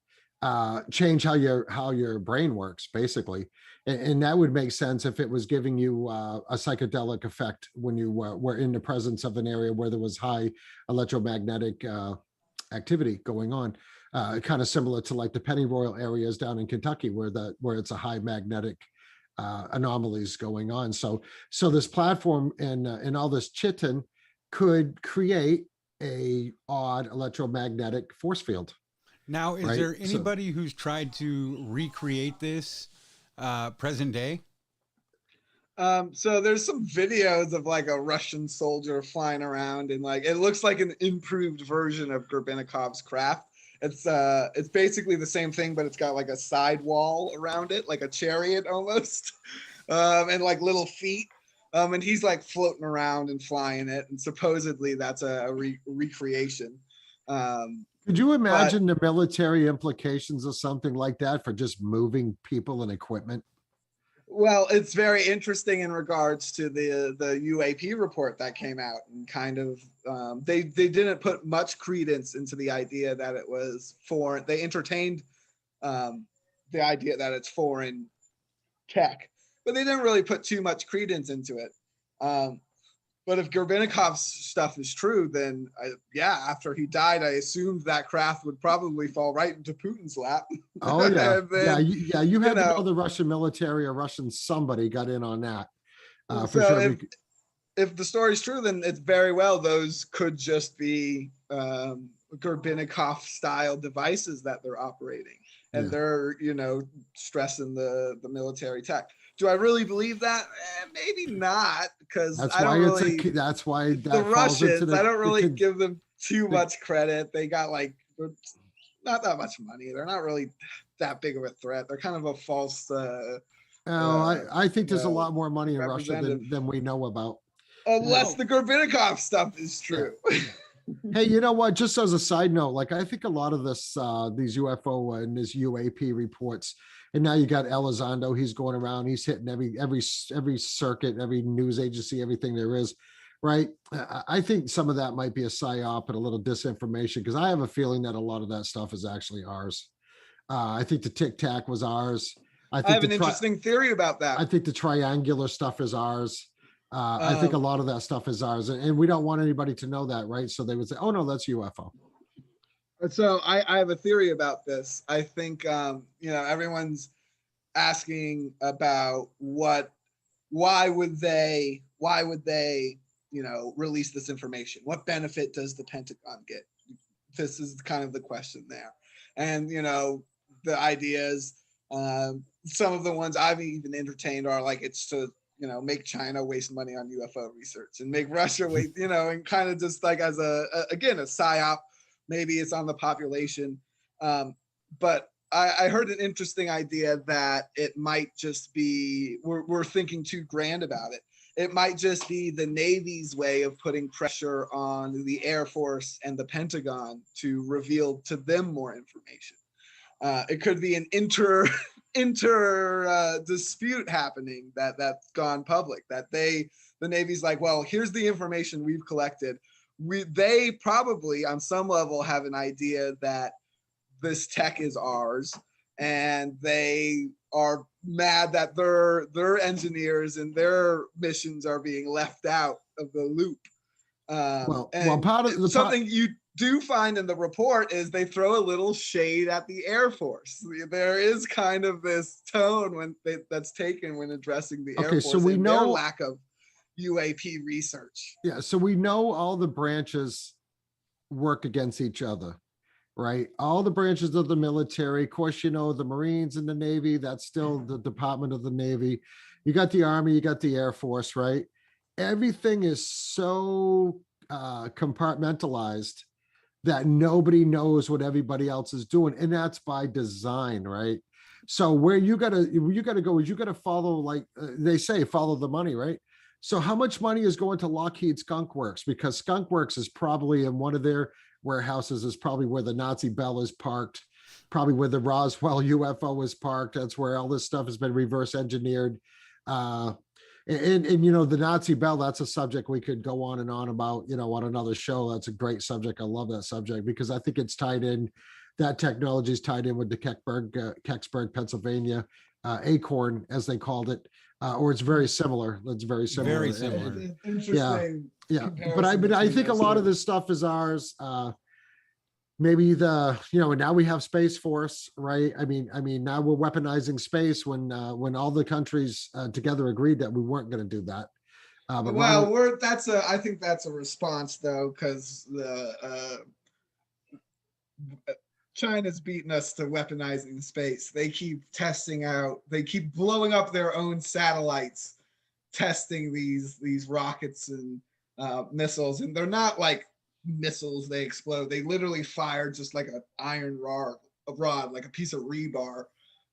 change how your brain works, basically. And that would make sense if it was giving you a psychedelic effect when you were in the presence of an area where there was high electromagnetic activity going on, kind of similar to like the pennyroyal areas down in Kentucky where it's a high magnetic anomalies going on. So this platform and all this chitin could create a odd electromagnetic force field.
Now, is
right?
there anybody who's tried to recreate this present day?
So there's some videos of like a Russian soldier flying around and like it looks like an improved version of Gorbachev craft. It's basically the same thing, but it's got like a side wall around it, like a chariot almost, and like little feet. And he's like floating around and flying it, and supposedly that's a recreation.
Could you imagine the military implications of something like that for just moving people and equipment?
Well, it's very interesting in regards to the UAP report that came out, and kind of they didn't put much credence into the idea that it was foreign. They entertained the idea that it's foreign tech, but they didn't really put too much credence into it. But if Gorbachev's stuff is true, then after he died, I assumed that craft would probably fall right into Putin's lap.
Oh yeah,
then,
you had to know the Russian military or Russian somebody got in on that for
so
sure.
If the story's true, then it's very well those could just be Gorbachev style devices that they're operating, and they're stressing the military tech. Do I really believe that? Maybe not, because
that's
I don't really.
That's why
the Russians. I don't really give them too much credit. They got like not that much money. They're not really that big of a threat. They're kind of a false.
I think there's a lot more money in Russia than we know about.
Unless the Gorbachev stuff is true.
Yeah. Hey, you know what? Just as a side note, like I think a lot of this, these UFO and this UAP reports, and now you got Elizondo. He's going around. He's hitting every circuit, every news agency, everything there is, right? I think some of that might be a psyop and a little disinformation, because I have a feeling that a lot of that stuff is actually ours. I think the Tic Tac was ours.
I have an interesting theory about that.
I think the triangular stuff is ours. I think a lot of that stuff is ours, and we don't want anybody to know that, right? So they would say, "Oh no, that's UFO."
So I have a theory about this. I think everyone's asking about why would they release this information? What benefit does the Pentagon get? This is kind of the question there, and the ideas. Some of the ones I've even entertained are like it's to make China waste money on UFO research and make Russia waste, and kind of just like as a psyop. Maybe it's on the population. But I heard an interesting idea that it might just be, we're thinking too grand about it. It might just be the Navy's way of putting pressure on the Air Force and the Pentagon to reveal to them more information. It could be an inter dispute happening that's gone public, that the Navy's like, well, here's the information we've collected. They probably on some level have an idea that this tech is ours, and they are mad that their engineers and their missions are being left out of the loop.
Well, part of the
something you do find in the report is they throw a little shade at the Air Force. There is kind of this tone that's taken when addressing the Air Force,
so we
and
know
their lack of UAP research.
Yeah, so we know all the branches work against each other, right? All the branches of the military. Of course, the Marines and the Navy, that's still the Department of the Navy. You got the Army, you got the Air Force, right? Everything is so compartmentalized that nobody knows what everybody else is doing, and that's by design, right? So where you gotta go is you gotta follow, like they say, follow the money, right? So how much money is going to Lockheed Skunk Works? Because Skunk Works is probably in one of their warehouses, is probably where the Nazi Bell is parked, probably where the Roswell UFO is parked. That's where all this stuff has been reverse engineered. And the Nazi Bell, that's a subject we could go on and on about, on another show. That's a great subject. I love that subject because I think it's tied in, that technology is tied in with the Kecksburg, Pennsylvania acorn, as they called it, or it's very similar. That's very similar.
Very similar.
Interesting.
Yeah. But I think a lot of this stuff is ours. Maybe now we have Space Force, right? I mean, now we're weaponizing space when all the countries together agreed that we weren't going to do that.
I think that's a response though, because China's beaten us to weaponizing space. They keep they keep blowing up their own satellites, testing these rockets and missiles, and they're not like missiles, they explode. They literally fire just like an iron rod, like a piece of rebar.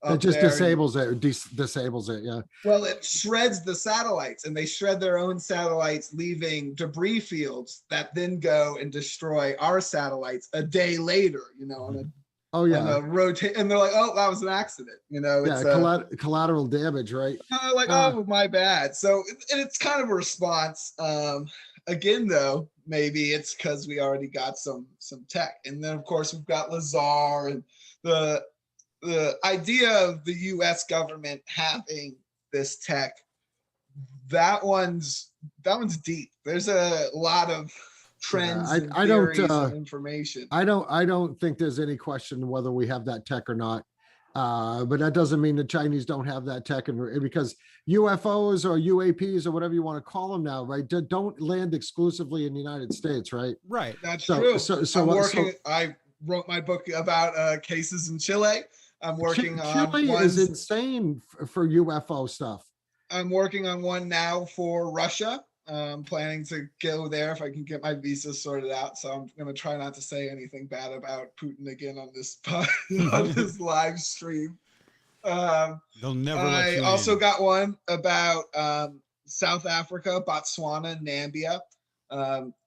It just disables it. Yeah.
Well, it shreds the satellites, and they shred their own satellites, leaving debris fields that then go and destroy our satellites a day later. On a rotate, and they're like, "Oh, that was an accident." It's
collateral damage, right?
Oh, my bad. So, and it's kind of a response. Again, though, maybe it's because we already got some tech, and then of course we've got Lazar, and the idea of the U.S. government having this tech. That one's deep. There's a lot of trends and theories and information.
I don't think there's any question whether we have that tech or not. But that doesn't mean the Chinese don't have that tech, and because UFOs or UAPs or whatever you want to call them now, right, don't land exclusively in the United States, right?
Right.
That's true. I wrote my book about cases in Chile. I'm working on
Chile is insane for UFO stuff.
I'm working on one now for Russia. I'm planning to go there if I can get my visa sorted out. So I'm going to try not to say anything bad about Putin again on this on this live stream.
They'll never let you
also
in.
got one about South Africa, Botswana, Nambia.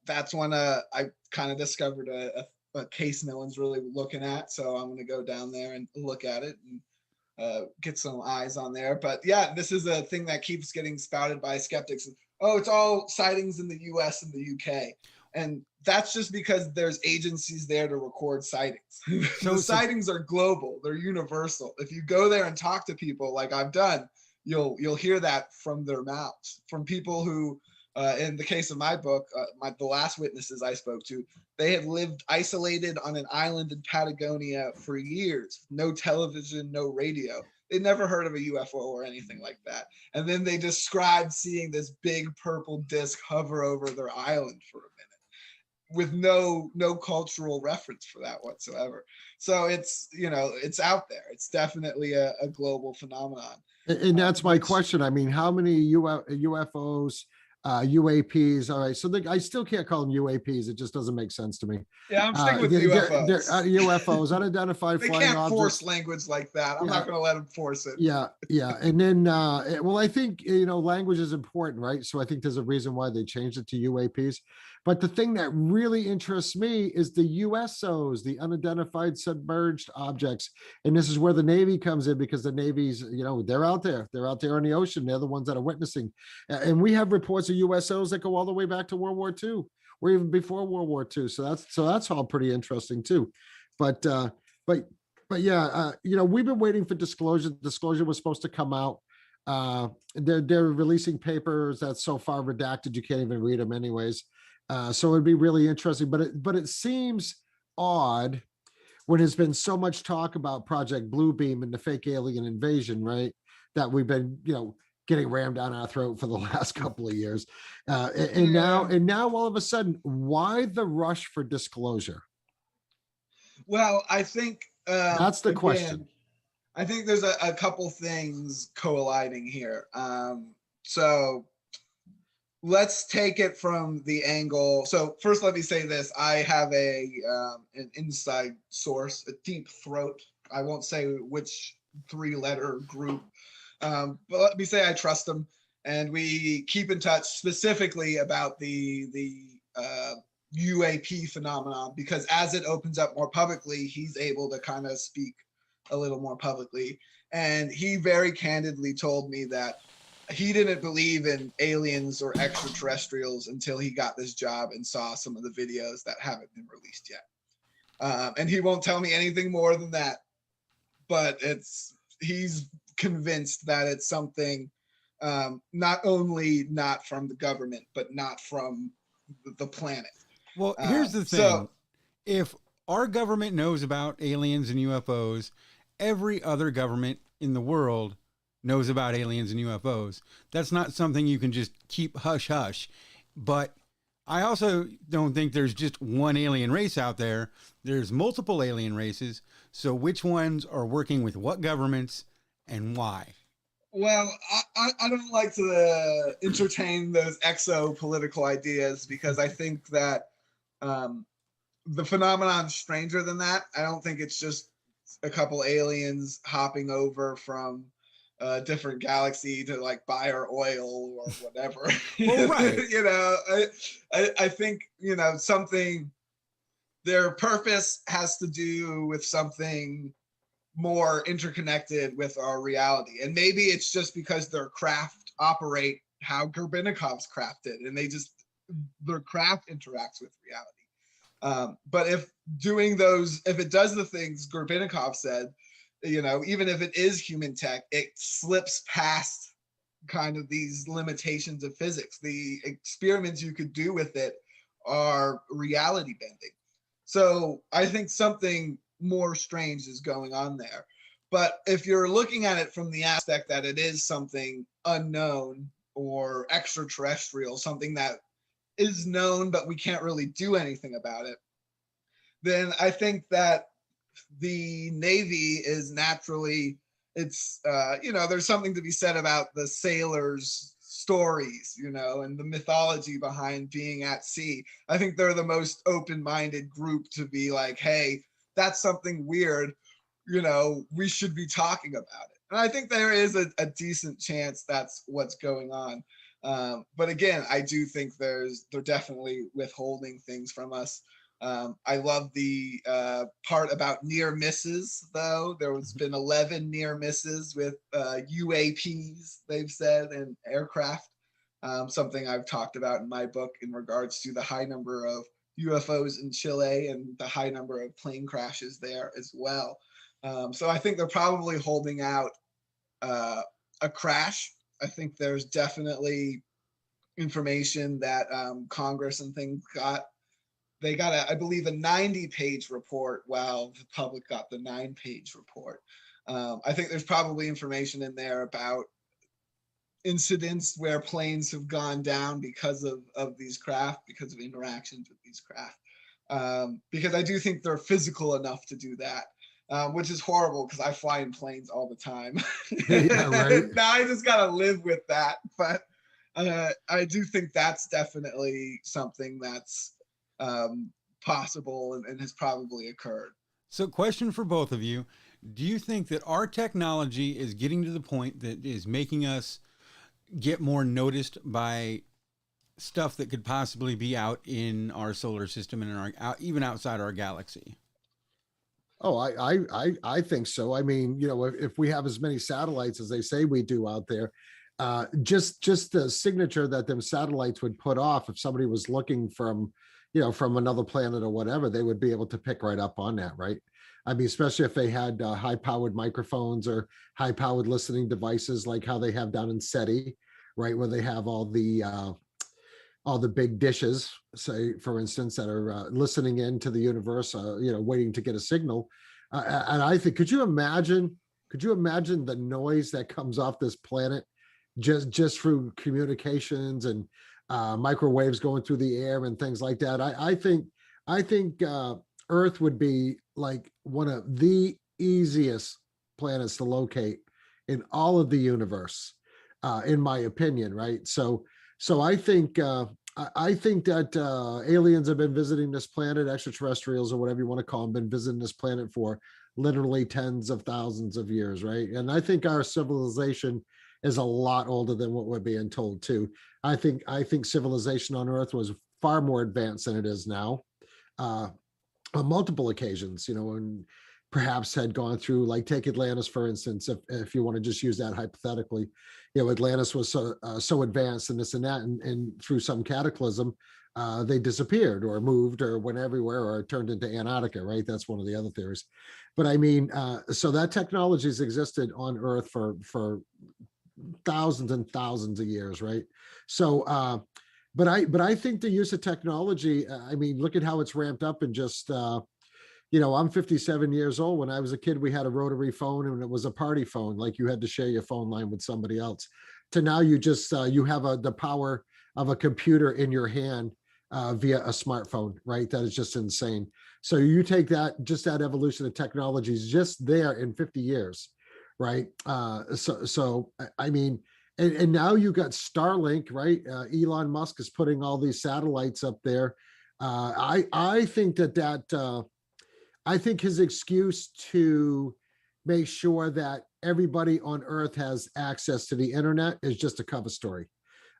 That's one I kind of discovered a case no one's really looking at. So I'm going to go down there and look at it and get some eyes on there. But yeah, this is a thing that keeps getting spouted by skeptics. Oh, it's all sightings in the US and the UK. And that's just because there's agencies there to record sightings. The sightings are global. They're universal. If you go there and talk to people like I've done, you'll hear that from their mouths, from people who, in the case of my book, the last witnesses I spoke to, they had lived isolated on an island in Patagonia for years. No television, no radio. They never heard of a UFO or anything like that. And then they described seeing this big purple disc hover over their island for a minute with no cultural reference for that whatsoever. So it's out there. It's definitely a global phenomenon.
And that's my question. I mean, how many UFOs, UAPs? All right. So I still can't call them UAPs. It just doesn't make sense to me.
Yeah, I'm sticking with UFOs.
They're UFOs, unidentified
they
flying
can't
objects.
force language like that. I'm not going to let them force it.
Yeah. And then, well, I think, language is important, right? So I think there's a reason why they changed it to UAPs. But the thing that really interests me is the USOs, the unidentified submerged objects. And this is where the Navy comes in, because the Navy's, they're out there. They're out there in the ocean. They're the ones that are witnessing. And we have reports of USOs that go all the way back to World War II, or even before World War II. So that's all pretty interesting too. But But yeah, we've been waiting for disclosure. Disclosure was supposed to come out. They're releasing papers that's so far redacted you can't even read them anyways. So it'd be really interesting. But it seems odd when there's been so much talk about Project Bluebeam and the fake alien invasion, right? That we've been, getting rammed down our throat for the last couple of years. And now all of a sudden, why the rush for disclosure?
Well, I think
That's the question.
I think there's a couple things colliding here. So let's take it from the angle. So first, let me say this: I have an inside source, a deep throat. I won't say which 3-letter group, but let me say I trust him, and we keep in touch specifically about the UAP phenomenon, because as it opens up more publicly, he's able to kind of speak a little more publicly. And he very candidly told me that he didn't believe in aliens or extraterrestrials until he got this job and saw some of the videos that haven't been released yet. And he won't tell me anything more than that, but he's convinced that it's something not only not from the government, but not from the planet.
Well, here's the thing. So, if our government knows about aliens and UFOs, every other government in the world knows about aliens and UFOs. That's not something you can just keep hush hush. But I also don't think there's just one alien race out there. There's multiple alien races. So which ones are working with what governments and why?
Well, I don't like to entertain those exo-political ideas, because I think that the phenomenon is stranger than that. I don't think it's just a couple aliens hopping over from a different galaxy to like buy our oil or whatever.
Well, right.
I think, something, their purpose has to do with something more interconnected with our reality. And maybe it's just because their craft operate how Gorbanov's craft did, and their craft interacts with reality. But if it does the things Gorbanov said, even if it is human tech, it slips past kind of these limitations of physics. The experiments you could do with it are reality bending. So I think something more strange is going on there. But if you're looking at it from the aspect that it is something unknown or extraterrestrial, something that is known but we can't really do anything about it, then I think that the Navy is naturally, there's something to be said about the sailors' stories, and the mythology behind being at sea. I think they're the most open-minded group to be like, hey, that's something weird, we should be talking about it. And I think there is a decent chance that's what's going on. But again, I do think they're definitely withholding things from us. I love the part about near misses, though. There has been 11 near misses with UAPs, they've said, and aircraft. Something I've talked about in my book in regards to the high number of UFOs in Chile and the high number of plane crashes there as well. So I think they're probably holding out a crash. I think there's definitely information that Congress and things got. They got, I believe, a 90-page report, while the public got the 9-page report. I think there's probably information in there about incidents where planes have gone down because of these craft, because of interactions with these craft. Because I do think they're physical enough to do that, which is horrible because I fly in planes all the time.
Yeah, right.
Now I just got to live with that. But I do think that's definitely something that's possible and has probably occurred.
So, question for both of you. Do you think that our technology is getting to the point that is making us get more noticed by stuff that could possibly be out in our solar system and even outside our galaxy?
Oh, I think so. I mean, if we have as many satellites as they say we do out there, just the signature that them satellites would put off, if somebody was looking from another planet or whatever, they would be able to pick right up on that, right? I mean, especially if they had high-powered microphones or high-powered listening devices, like how they have down in SETI, right, where they have all the big dishes, say for instance, that are listening into the universe, waiting to get a signal. And I think, could you imagine? Could you imagine the noise that comes off this planet just through communications and microwaves going through the air and things like that? I think Earth would be like one of the easiest planets to locate in all of the universe, in my opinion. Right. So I think that aliens have been visiting this planet, extraterrestrials or whatever you want to call them, been visiting this planet for literally tens of thousands of years, right? And I think our civilization is a lot older than what we're being told too. I think civilization on Earth was far more advanced than it is now, uh, on multiple occasions. And perhaps had gone through, like, take Atlantis for instance, if you want to just use that hypothetically. Atlantis was so advanced and this and that, and through some cataclysm, they disappeared or moved or went everywhere or turned into Antarctica, right? That's one of the other theories. But I mean, so that technology has existed on Earth for thousands and thousands of years, right? So but I think the use of technology, I mean, look at how it's ramped up in just I'm 57 years old. When I was a kid, we had a rotary phone and it was a party phone. Like, you had to share your phone line with somebody else. To now, you just you have the power of a computer in your hand via a smartphone, right? That is just insane. So you take that evolution of technology is just there in 50 years, right? So I mean, and now you got Starlink, right? Elon Musk is putting all these satellites up there. I think I think his excuse to make sure that everybody on Earth has access to the internet is just a cover story.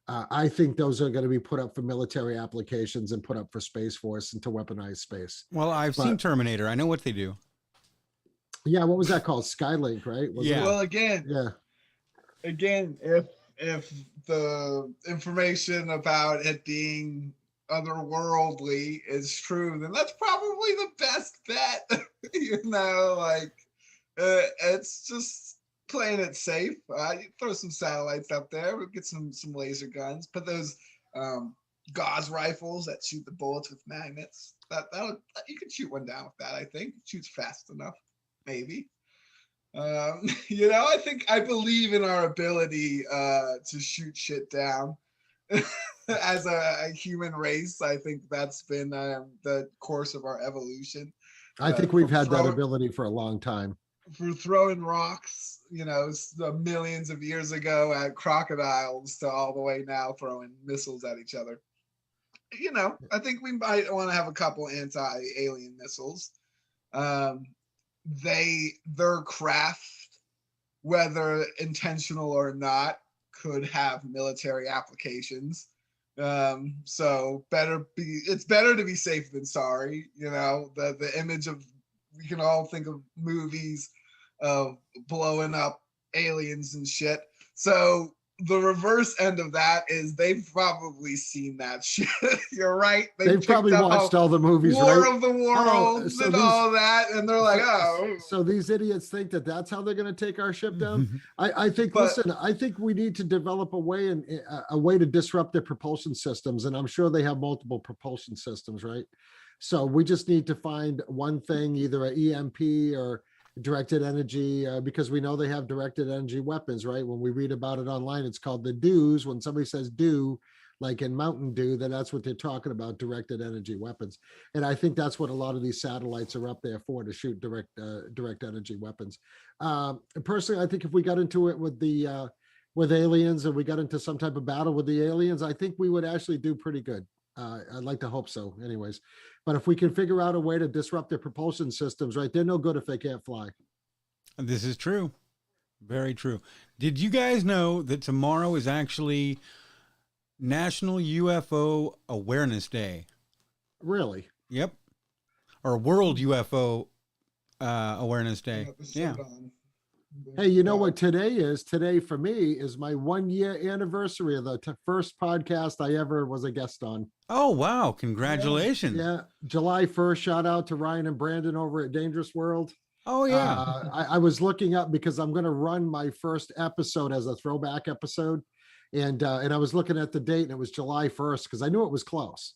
I think those are going to be put up for military applications and put up for Space Force and to weaponize space.
Well, I've seen Terminator. I know what they do.
Yeah, what was that called? Skylink, right?
Yeah.
Well, again,
Yeah.
If the information about it being otherworldly is true, then that's probably the best bet. It's just playing it safe. You throw some satellites up there, we'll get some laser guns, put those gauze rifles that shoot the bullets with magnets. That you can shoot one down with that. I think it shoots fast enough, maybe. I believe in our ability to shoot shit down. As a human race, I think that's been the course of our evolution.
I think we've had that ability for a long time.
For throwing rocks, millions of years ago at crocodiles, to all the way now throwing missiles at each other. I think we might want to have a couple anti-alien missiles. Their craft, whether intentional or not, could have military applications. So it's better to be safe than sorry. The image of, we can all think of movies of blowing up aliens and shit. So the reverse end of that is they've probably seen that shit. You're right.
They've probably watched all the movies,
War
right?
of the Worlds and all that, and they're like, oh.
So these idiots think that that's how they're going to take our ship down. I think I think we need to develop a way to disrupt their propulsion systems, and I'm sure they have multiple propulsion systems, right? So we just need to find one thing, either an EMP or directed energy, because we know they have directed energy weapons, right? When we read about it online, it's called the DEWs. When somebody says DEW, like in Mountain Dew, then that's what they're talking about, directed energy weapons. And I think that's what a lot of these satellites are up there for, to shoot direct energy weapons. Personally, I think if we got into it with aliens, and we got into some type of battle with the aliens, I think we would actually do pretty good. I'd like to hope so anyways. But if we can figure out a way to disrupt their propulsion systems, right, they're no good if they can't fly.
This is true. Very true. Did you guys know that tomorrow is actually National UFO Awareness Day?
Really?
Yep. Or World UFO Awareness Day. Yeah.
Hey, you know what today is? Today for me is my 1 year anniversary of the first podcast I ever was a guest on.
Oh, wow.
Yeah.
Congratulations.
Yeah, July 1st. Shout out to Ryan and Brandon over at Dangerous World.
Oh, yeah.
I was looking up because I'm going to run my first episode as a throwback episode, and I was looking at the date and it was July 1st because I knew it was close.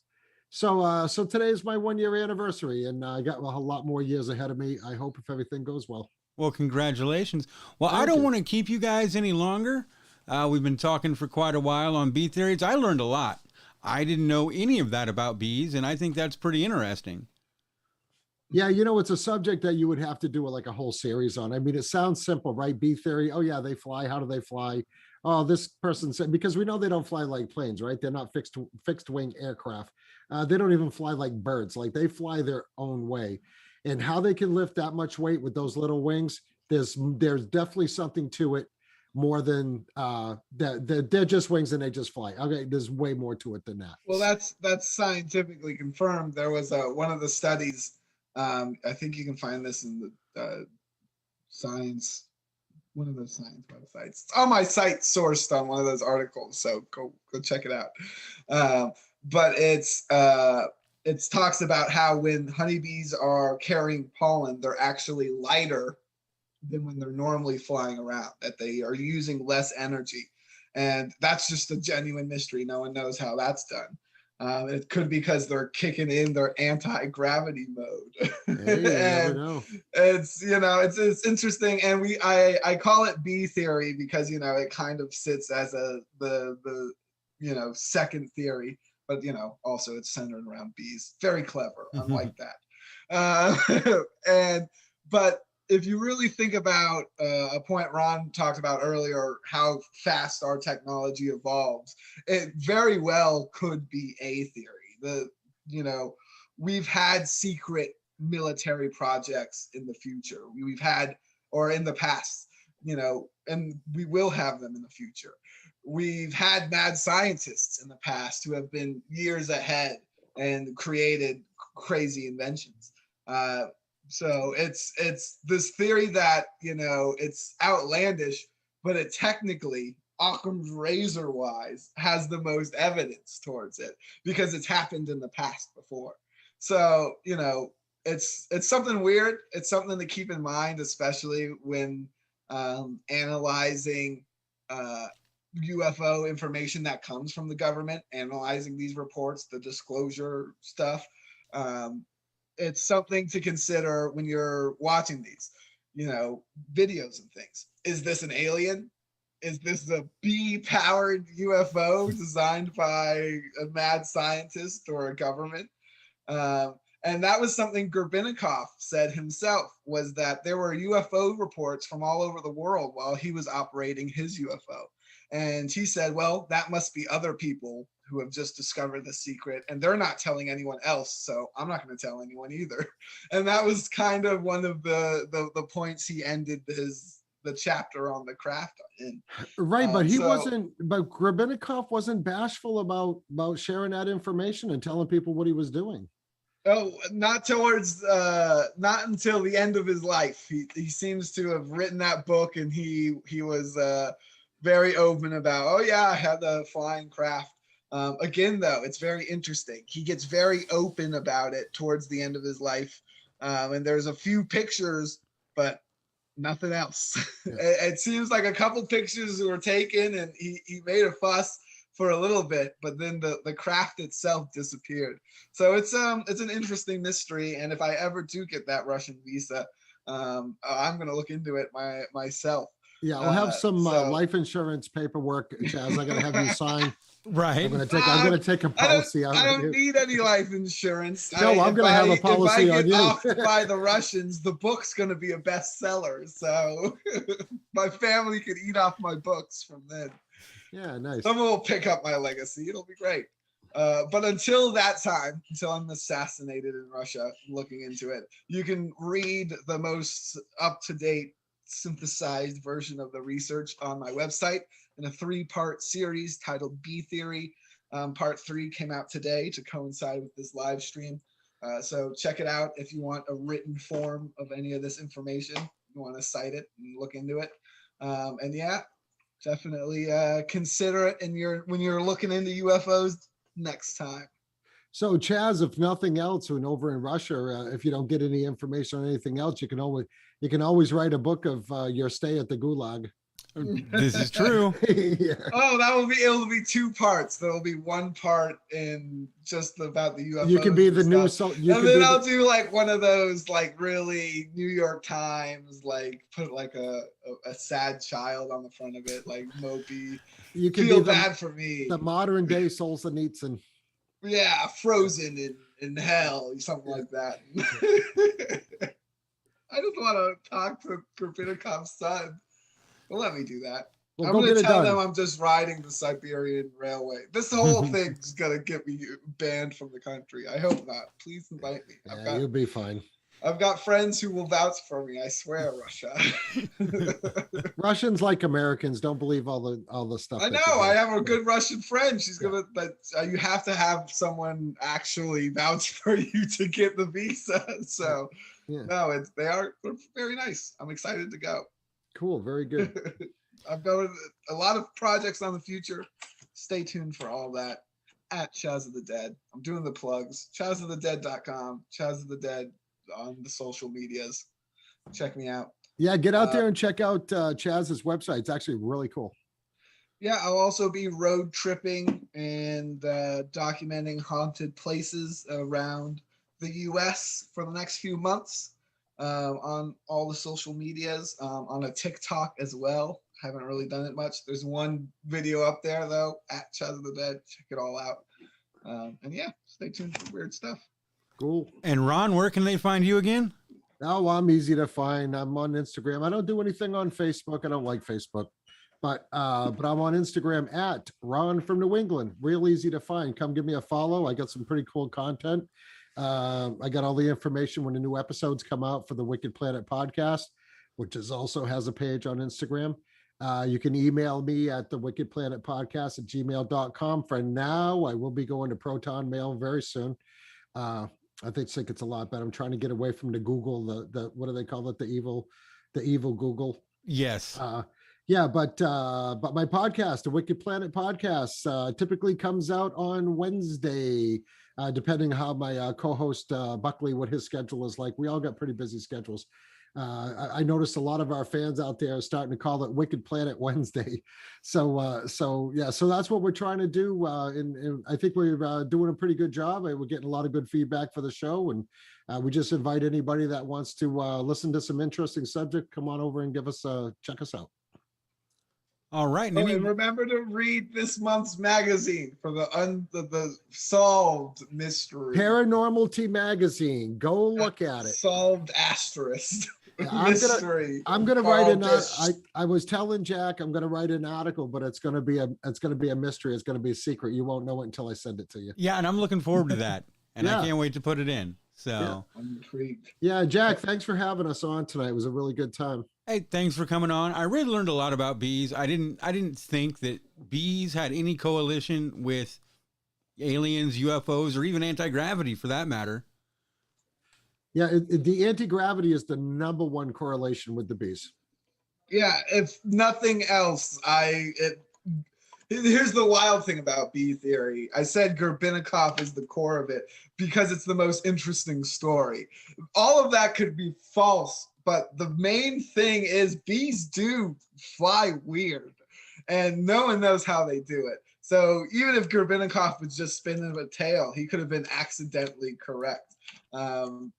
So today is my 1 year anniversary, and I got a lot more years ahead of me. I hope if everything goes well.
Well, congratulations. Well, I
Thank
don't
you.
want to keep you guys any longer. We've been talking for quite a while on bee theories. I learned a lot. I didn't know any of that about bees, and I think that's pretty interesting.
Yeah, you know, it's a subject that you would have to do like a whole series on. I mean, it sounds simple, right? Bee theory. Oh, yeah, they fly. How do they fly? Oh, this person said, because we know they don't fly like planes, right? They're not fixed wing aircraft. They don't even fly like birds. Like they fly their own way. And how they can lift that much weight with those little wings, there's definitely something to it more than that. They're just wings and they just fly. Okay, there's way more to it than that.
Well, that's scientifically confirmed. There was one of the studies. I think you can find this in the science, one of those science websites. It's on my site, sourced on one of those articles. So go check it out. But it talks about how when honeybees are carrying pollen, they're actually lighter than when they're normally flying around. That they are using less energy, and that's just a genuine mystery. No one knows how that's done. It could be because they're kicking in their anti-gravity mode.
Hey, you never know.
It's it's interesting, and I call it bee theory because it kind of sits as the second theory, but also it's centered around bees. Very clever. I like that. But if you really think about a point Ron talked about earlier, how fast our technology evolves, it very well could be a theory. We've had secret military projects in the future. We've had, or in the past, and we will have them in the future. We've had mad scientists in the past who have been years ahead and created crazy inventions. So it's this theory that it's outlandish, but it technically, Occam's razor wise, has the most evidence towards it because it's happened in the past before. So it's something weird. It's something to keep in mind, especially when analyzing UFO information that comes from the government, analyzing these reports, the disclosure stuff. It's something to consider when you're watching these, videos and things. Is this an alien? Is this a bee-powered UFO designed by a mad scientist or a government? And that was something Gorbachev said himself, was that there were UFO reports from all over the world while he was operating his UFO. And he said, well, that must be other people who have just discovered the secret and they're not telling anyone else. So I'm not going to tell anyone either. And that was kind of one of the points he ended the chapter on the craft in.
Right, but but Grebennikov wasn't bashful about sharing that information and telling people what he was doing.
Oh, not until the end of his life. He seems to have written that book, and he was very open about, oh yeah, I had the flying craft. Again, though, it's very interesting. He gets very open about it towards the end of his life. And there's a few pictures, but nothing else. Yeah. It seems like a couple pictures were taken and he made a fuss for a little bit, but then the craft itself disappeared. So it's an interesting mystery. And if I ever do get that Russian visa, I'm going to look into it myself.
Yeah, I'll have some life insurance paperwork, Chaz. I got to have you sign.
Right.
I'm going to take a policy out.
I don't need any life insurance.
No, I'm going to have a policy on you.
If I get off by the Russians, the book's going to be a bestseller. So my family could eat off my books from then.
Yeah, nice.
Someone will pick up my legacy. It'll be great. But until that time, until I'm assassinated in Russia, looking into it, you can read the most up-to-date synthesized version of the research on my website in a 3-part series titled Bee Theory. Part 3 came out today to coincide with this live stream. So check it out if you want a written form of any of this information. you want to cite it and look into it. And yeah, definitely consider it when you're looking into UFOs next time.
So Chaz, if nothing else, when over in Russia, if you don't get any information on anything else, you can always write a book of your stay at the Gulag.
This is true.
Yeah.
Oh, it'll be 2 parts. There'll be 1 part in just about the UFOs.
You can be the new
and then I'll do like one of those like really New York Times, like put like a sad child on the front of it, like mopey.
You can
feel
be
bad for me.
The modern day Solzhenitsyn.
Yeah, frozen in hell, something like that. I just want to talk to Gorbachev son. Don't let me do that.
Well,
I'm going to tell them I'm just riding the Siberian Railway. This whole thing's going to get me banned from the country. I hope not. Please invite me.
You'll be fine.
I've got friends who will vouch for me. I swear, Russia.
Russians, like Americans, don't believe all the stuff.
I know. I have a good Russian friend. She's gonna, but you have to have someone actually vouch for you to get the visa. So no, they're very nice. I'm excited to go.
Cool. Very good.
I've got a lot of projects on the future. Stay tuned for all that at Chaz of the Dead. I'm doing the plugs. ChazoftheDead.com. Chaz of the Dead on the social medias. Check me out.
Yeah, get out there and check out Chaz's website. It's actually really cool.
Yeah, I'll also be road tripping and documenting haunted places around the U.S. for the next few months on all the social medias, on a TikTok as well. Haven't really done it much. There's one video up there, though, at Chaz of the Dead. Check it all out. And yeah, stay tuned for weird stuff.
Cool.
And Ron, where can they find you again?
Oh, I'm easy to find. I'm on Instagram. I don't do anything on Facebook. I don't like Facebook. But I'm on Instagram at Ron from New England. Real easy to find. Come give me a follow. I got some pretty cool content. I got all the information when the new episodes come out for the Wicked Planet podcast, which also has a page on Instagram. You can email me at the Wicked Planet Podcast at gmail.com. For now, I will be going to Proton Mail very soon. I think it's a lot better. I'm trying to get away from the Google, the what do they call it? The evil Google.
Yes.
Yeah, but my podcast, the Wicked Planet Podcast, typically comes out on Wednesday, depending how my co-host Buckley, what his schedule is like. We all got pretty busy schedules. I noticed a lot of our fans out there are starting to call it Wicked Planet Wednesday. So that's what we're trying to do. And I think we're doing a pretty good job. We're getting a lot of good feedback for the show. And we just invite anybody that wants to listen to some interesting subject, come on over and check us out.
All right.
And remember to read this month's magazine for the solved mystery.
Paranormalty magazine. Go look at it.
Solved asterisk.
Mystery. I'm gonna write I was telling Jack I'm gonna write an article, but it's gonna be a mystery. It's gonna be a secret. You won't know it until I send it to you.
Yeah, and I'm looking forward to that. And I can't wait to put it in. So
I'm intrigued.
Yeah, Jack, thanks for having us on tonight. It was a really good time.
Hey, thanks for coming on. I really learned a lot about bees. I didn't think that bees had any coalition with aliens, UFOs, or even anti-gravity for that matter.
Yeah, the anti-gravity is the number one correlation with the bees.
Yeah, if nothing else, here's the wild thing about bee theory. I said Gorbachev is the core of it because it's the most interesting story. All of that could be false, but the main thing is bees do fly weird, and no one knows how they do it. So even if Gorbachev was just spinning a tail, he could have been accidentally correct.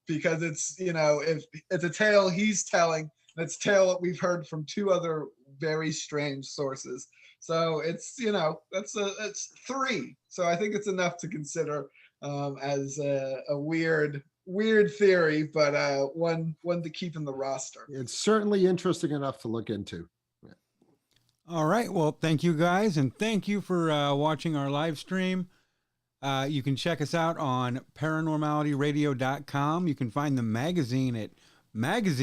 Because it's, if it's a tale he's telling, it's a tale that we've heard from 2 other very strange sources. So it's, it's 3. So I think it's enough to consider as a weird theory, but one to keep in the roster.
It's certainly interesting enough to look into.
All right. Well, thank you guys. And thank you for watching our live stream. You can check us out on paranormalityradio.com. You can find the magazine at magazine